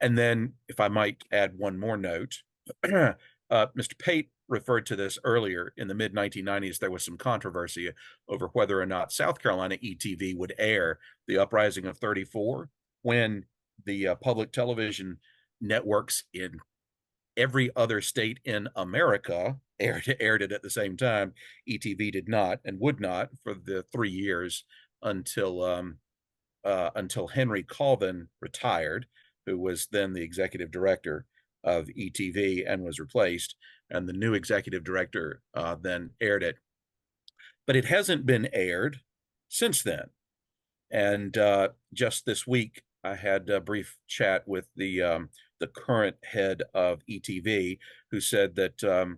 And then, if I might add one more note, Mr. Pate referred to this earlier. In the mid-1990s, there was some controversy over whether or not South Carolina ETV would air the Uprising of 34 when the public television networks in every other state in America aired it at the same time. ETV did not and would not for the 3 years until Henry Colvin retired. who was then the executive director of ETV and was replaced, and the new executive director then aired it. But it hasn't been aired since then. And just this week, I had a brief chat with the current head of ETV, who said that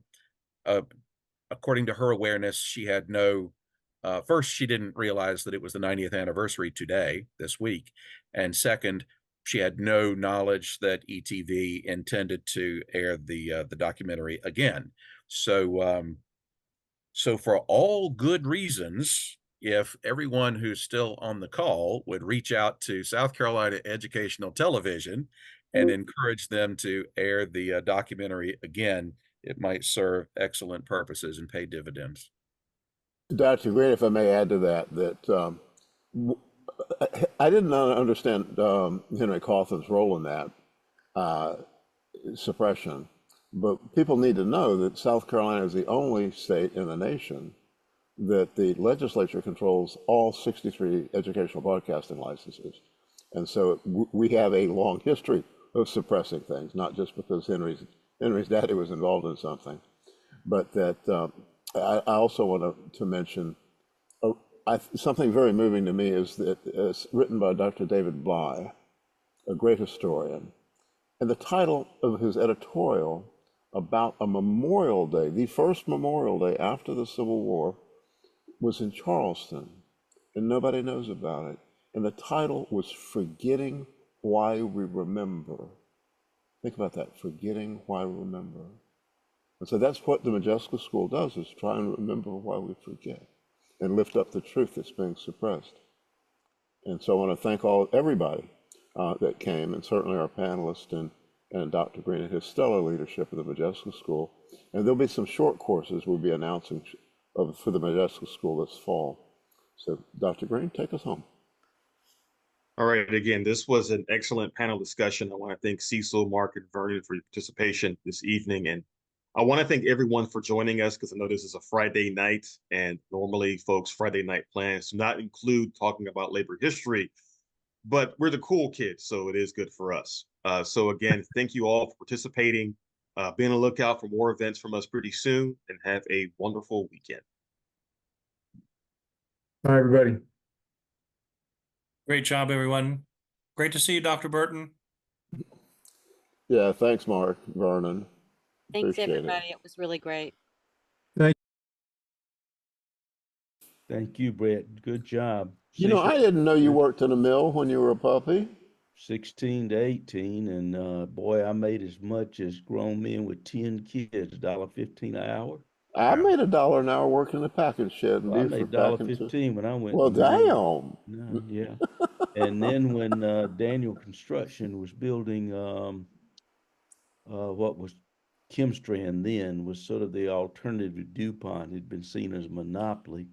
according to her awareness, she had no, first, she didn't realize that it was the 90th anniversary today, this week. And second, she had no knowledge that ETV intended to air the documentary again. So, so for all good reasons, if everyone who's still on the call would reach out to South Carolina Educational Television and encourage them to air the documentary again, it might serve excellent purposes and pay dividends. Dr. Greene, if I may add to that, I did not understand Henry Cawthon's role in that suppression, but people need to know that South Carolina is the only state in the nation that the legislature controls all 63 educational broadcasting licenses. And so we have a long history of suppressing things, not just because Henry's daddy was involved in something, but that I also want to mention something very moving to me is that it's written by Dr. David Bly, a great historian. And the title of his editorial about a Memorial Day, the first Memorial Day after the Civil War, was in Charleston, and nobody knows about it. And the title was Forgetting Why We Remember. Think about that, Forgetting Why We Remember. And so that's what the Modjeska School does, is try and remember why we forget and lift up the truth that's being suppressed. And so I want to thank everybody that came, and certainly our panelists and Dr. Greene and his stellar leadership of the Modjeska School. And there'll be some short courses we'll be announcing for the Modjeska School this fall. So Dr. Greene, take us home. All right, again, this was an excellent panel discussion. I want to thank Cecil, Mark, and Vernon for your participation this evening. And I want to thank everyone for joining us, because I know this is a Friday night, and normally folks' Friday night plans do not include talking about labor history, but we're the cool kids, so it is good for us. So again, thank you all for participating. Be on the lookout for more events from us pretty soon, and have a wonderful weekend. Bye, everybody. Great job, everyone. Great to see you, Dr. Burton. Yeah, thanks, Mark, Vernon. Thanks, Appreciate everybody. It was really great. Thank you, Brett. Good job. You know, I didn't know you worked in a mill when you were a puppy. 16 to 18, and boy, I made as much as grown men with 10 kids, $1.15 an hour. I made $1 an hour working in a package shed. Well, I made $1.15 when I went. Well, damn. No, yeah. And then when Daniel Construction was building what was Chemstrand then, was sort of the alternative to DuPont, had been seen as a monopoly.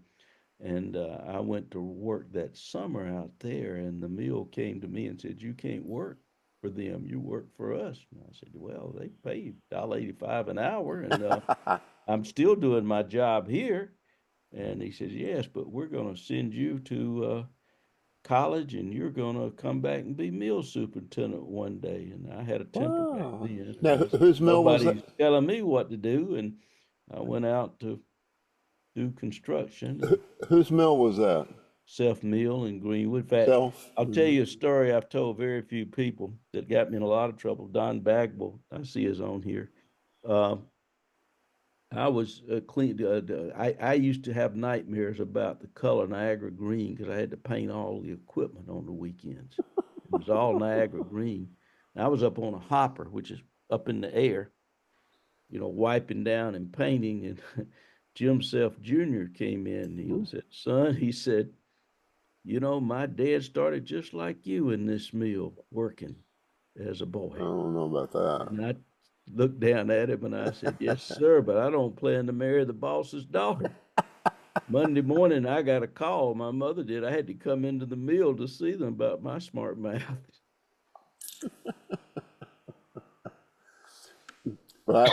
And I went to work that summer out there, and the mill came to me and said, "You can't work for them, you work for us." And I said, "Well, they pay $1.85 an hour, and I'm still doing my job here." And he says, "Yes, but we're going to send you to college, and you're going to come back and be mill superintendent one day." And I had a temper back then. Now, whose mill was that? Nobody's telling me what to do, and I went out to do construction. Whose mill was that? Sept Mill in Greenville. In fact, I'll tell you a story I've told very few people that got me in a lot of trouble. Don Bagwell, I see is on here. I was I used to have nightmares about the color Niagara green, because I had to paint all the equipment on the weekends. It was all Niagara green. And I was up on a hopper, which is up in the air, you know, wiping down and painting, and Jim Self Jr. came in, and he said, "Son," he said, "you know, my dad started just like you in this mill working as a boy." I don't know about that. And I looked down at him and I said, "Yes, sir, but I don't plan to marry the boss's daughter." Monday morning, I got a call. My mother did. I had to come into the mill to see them about my smart mouth. But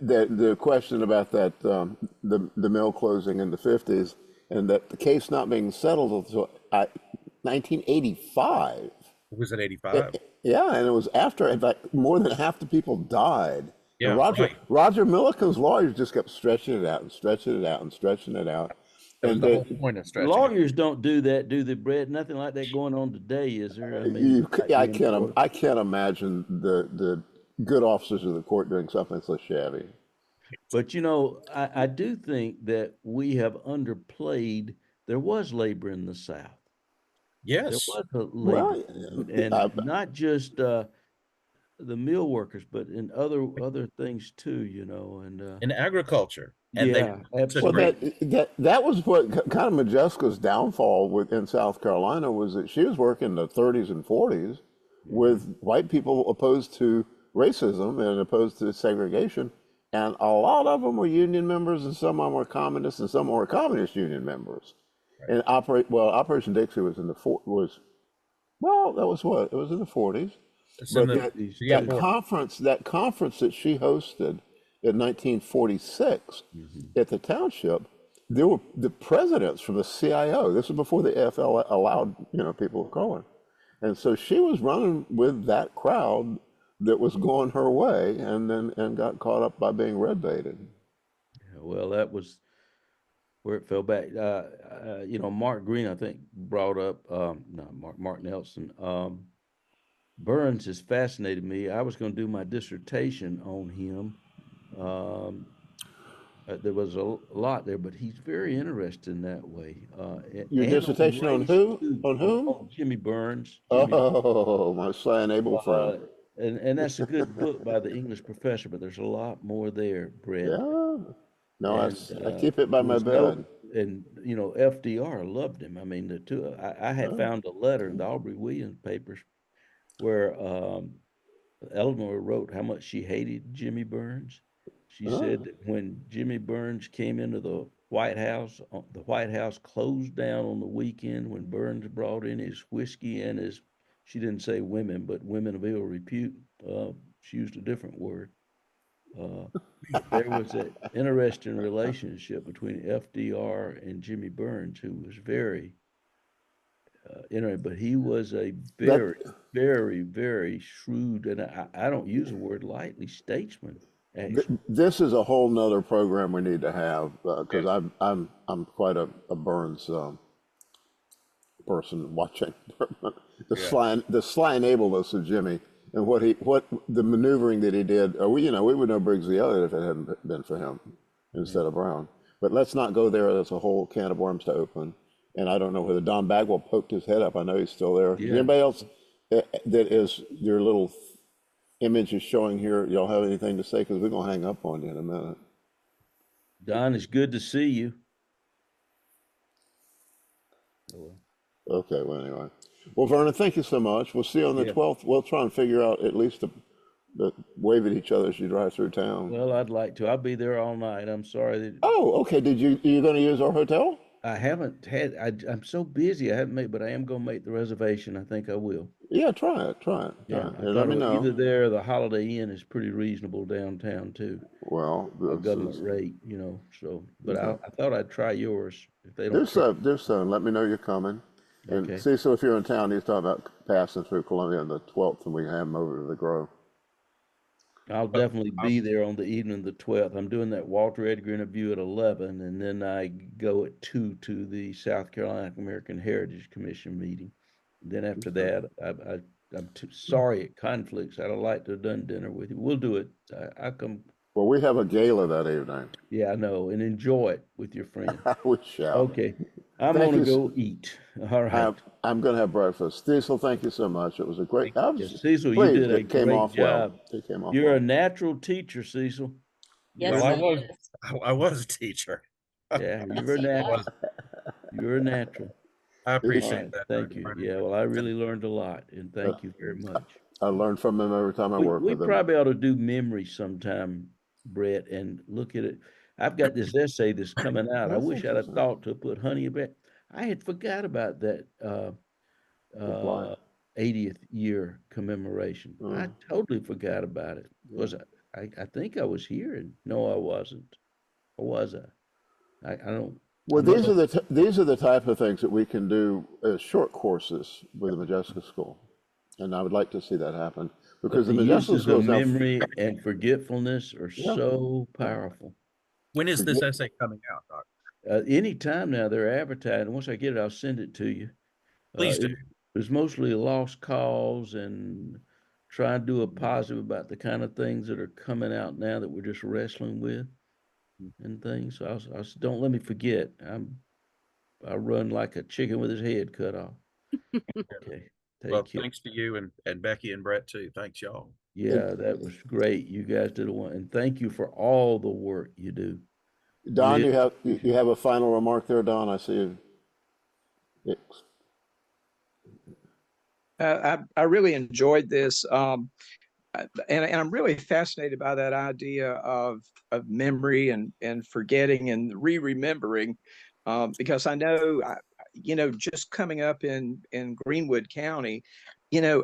the question about that, the mill closing in the 50s, and that the case not being settled until 1985. Was it 85? Yeah, and it was after, in fact, more than half the people died. Yeah, And Roger right. Roger Milliken's lawyers just kept stretching it out and stretching it out and stretching it out. That was And the whole point of stretching it. Lawyers don't do that, do they, Brett? Nothing like that going on today, is there? I mean, I can't imagine the good officers of the court doing something so shabby. But you know, I do think that we have underplayed. There was labor in the South. There Yes. was a labor, Well, and not just the mill workers, but in other things too. You know, and In agriculture. And yeah, they absolutely. Well, that was what kind of Modjeska's downfall in South Carolina was that she was working in the 30s and 40s with white people opposed to racism and opposed to segregation, and a lot of them were union members, and some of them were communists, and some were communist union members. Right. And Operation Dixie was in the that was what it was in the 40s. But that conference that she hosted in 1946 at the township, there were the presidents from the CIO. This was before the AFL allowed people of color, and so she was running with that crowd that was going her way, and got caught up by being red baited. Yeah, well, that was where it fell back. Mark Greene, I think, brought up Mark Nelson. Burns has fascinated me. I was going to do my dissertation on him. There was a lot there, but he's very interesting that way. Your dissertation on who? On whom? On Jimmy Burns. My Sly Abel friend. And that's a good book by the English professor, but there's a lot more there, Brett. Yeah. No, I keep it by my bed. And FDR loved him. I mean, the two. I had found a letter in the Aubrey Williams papers where Eleanor wrote how much she hated Jimmy Burns. She said that when Jimmy Burns came into the White House closed down on the weekend when Burns brought in his whiskey and his, she didn't say women, but women of ill repute. She used a different word. There was an interesting relationship between FDR and Jimmy Burns, who was very interesting, but he was a very, very, very shrewd, and I don't use the word lightly, statesman. This is a whole nother program we need to have, because I'm quite a Burns person watching the sly enableness of Jimmy and what the maneuvering that he did. We would know Briggs Elliott if it hadn't been for him instead of Brown. But let's not go there. That's a whole can of worms to open. And I don't know whether Don Bagwell poked his head up. I know he's still there. Yeah. Anybody else that is your little image is showing here? Y'all have anything to say? Because we're gonna hang up on you in a minute. Don, it's good to see you. Okay. Well, anyway. Well, Vernon, thank you so much. We'll see you on the 12th. We'll try and figure out at least the wave at each other as you drive through town. Well, I'd like to. I'll be there all night. I'm sorry. Oh, okay. You going to use our hotel? I haven't had. I'm so busy. I haven't made, but I am going to make the reservation. I think I will. Yeah, try it. Yeah, let me know. Either there or the Holiday Inn is pretty reasonable downtown too. Well, a government rate, So, but I thought I'd try yours if they don't. There's some. Let me know you're coming. And Cecil, if you're in town, he's talking about passing through Columbia on the 12th, and we have him over to the Grove. I'll definitely be there on the evening of the 12th. I'm doing that Walter Edgar interview at 11, and then I go at 2 to the South Carolina American Heritage Commission meeting. And then after that, I'm sorry it conflicts. I'd like to have done dinner with you. We'll do it. I'll come. Well, we have a gala that evening. Yeah, I know, and enjoy it with your friends. We shall. Okay. I'm going to go eat. All right. I'm going to have breakfast. Cecil, thank you so much. It was a great. Cecil, you did a great job. Well. It came off You're a natural teacher, Cecil. Yes, well, I was a teacher. Yeah, you're a natural. You're a natural. I appreciate that. Thank you. Yeah, well, I really learned a lot, and thank you very much. I learn from him every time I work with him. We probably ought to do memory sometime, Brett, and look at it. I've got this essay that's coming out. I wish I'd have thought to put Honea back. I had forgot about that 80th year commemoration. I totally forgot about it. Was I think I was here, and no, I wasn't. Or was I? I don't. Well, these are the type of things that we can do as short courses with the Modjeska School. And I would like to see that happen because But the the Modjeska uses School of is now memory and forgetfulness are Yeah. so powerful. When is this Forget- essay coming out, Doc? Anytime now they're advertising. Once I get it, I'll send it to you. Please do. It was mostly a lost cause and try and do a positive about the kind of things that are coming out now that we're just wrestling with and things. So I don't let me forget. I run like a chicken with his head cut off. Okay. Well, Take care. thanks to you and Becky and Brett too. Thanks, y'all. Yeah, that was great. You guys did a one, and thank you for all the work you do. Don, Really you have a final remark there, Don? I see you. I really enjoyed this, and I'm really fascinated by that idea of memory and forgetting and remembering, because I know, just coming up in Greenwood County,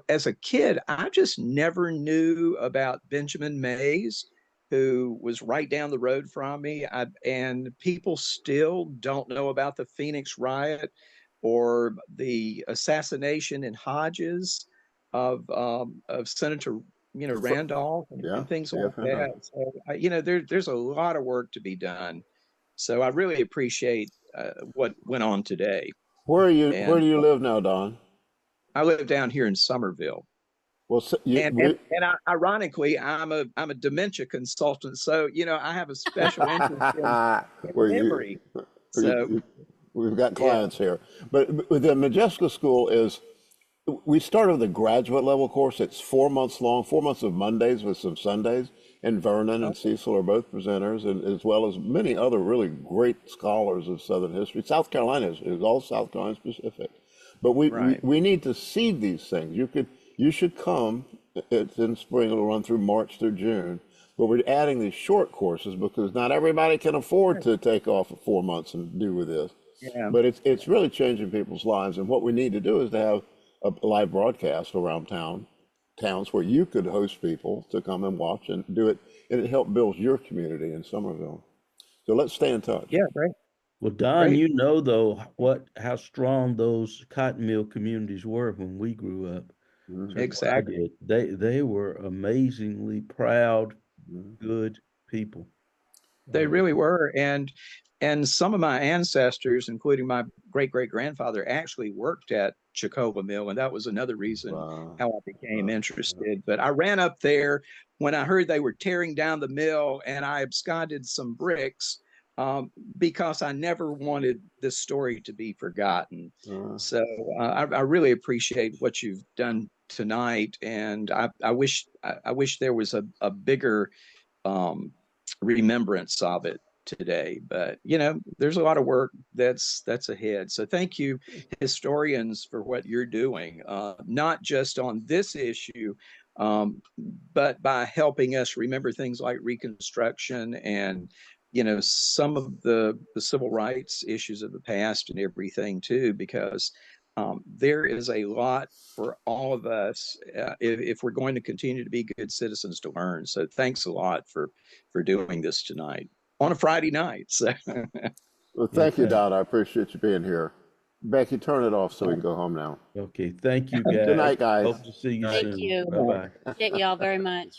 as a kid, I just never knew about Benjamin Mays, who was right down the road from me. And people still don't know about the Phoenix riot or the assassination in Hodges of Senator Randolph and things like that. So there's a lot of work to be done. So I really appreciate what went on today. Where do And you live now, Don? I live down here in Somerville. Well, ironically, I'm a dementia consultant, so I have a special interest in memory. So we've got clients here, but the Modjeska School we started with a graduate level course. It's 4 months long, 4 months of Mondays with some Sundays. And Vernon and Cecil are both presenters, and as well as many other really great scholars of Southern history. South Carolina is all South Carolina specific, but we need to seed these things. You should come. It's in spring. It'll run through March through June. But we're adding these short courses because not everybody can afford to take off 4 months and do with this. Yeah. But it's really changing people's lives, and what we need to do is to have a live broadcast around towns where you could host people to come and watch and do it, and it helped build your community in Somerville. So let's stay in touch. Yeah, great. Well, Don, Great. though how strong those cotton mill communities were when we grew up. Exactly. They were amazingly proud, good people. They really were. And some of my ancestors, including my great-great-grandfather, actually worked at Chiquola Mill, and that was another reason how I became interested. But I ran up there when I heard they were tearing down the mill, and I absconded some bricks because I never wanted this story to be forgotten. So I really appreciate what you've done tonight, and I wish there was a bigger remembrance of it today. But there's a lot of work that's ahead. So thank you, historians, for what you're doing, not just on this issue, but by helping us remember things like Reconstruction and some of the civil rights issues of the past and everything too, because there is a lot for all of us if we're going to continue to be good citizens to learn. So thanks a lot for doing this tonight on a Friday night. So. Well, thank you, Don. I appreciate you being here. Becky, turn it off so we can go home now. Okay, thank you, guys. Good night, guys. Hope to see you soon. Thank you. Bye-bye. Appreciate y'all very much.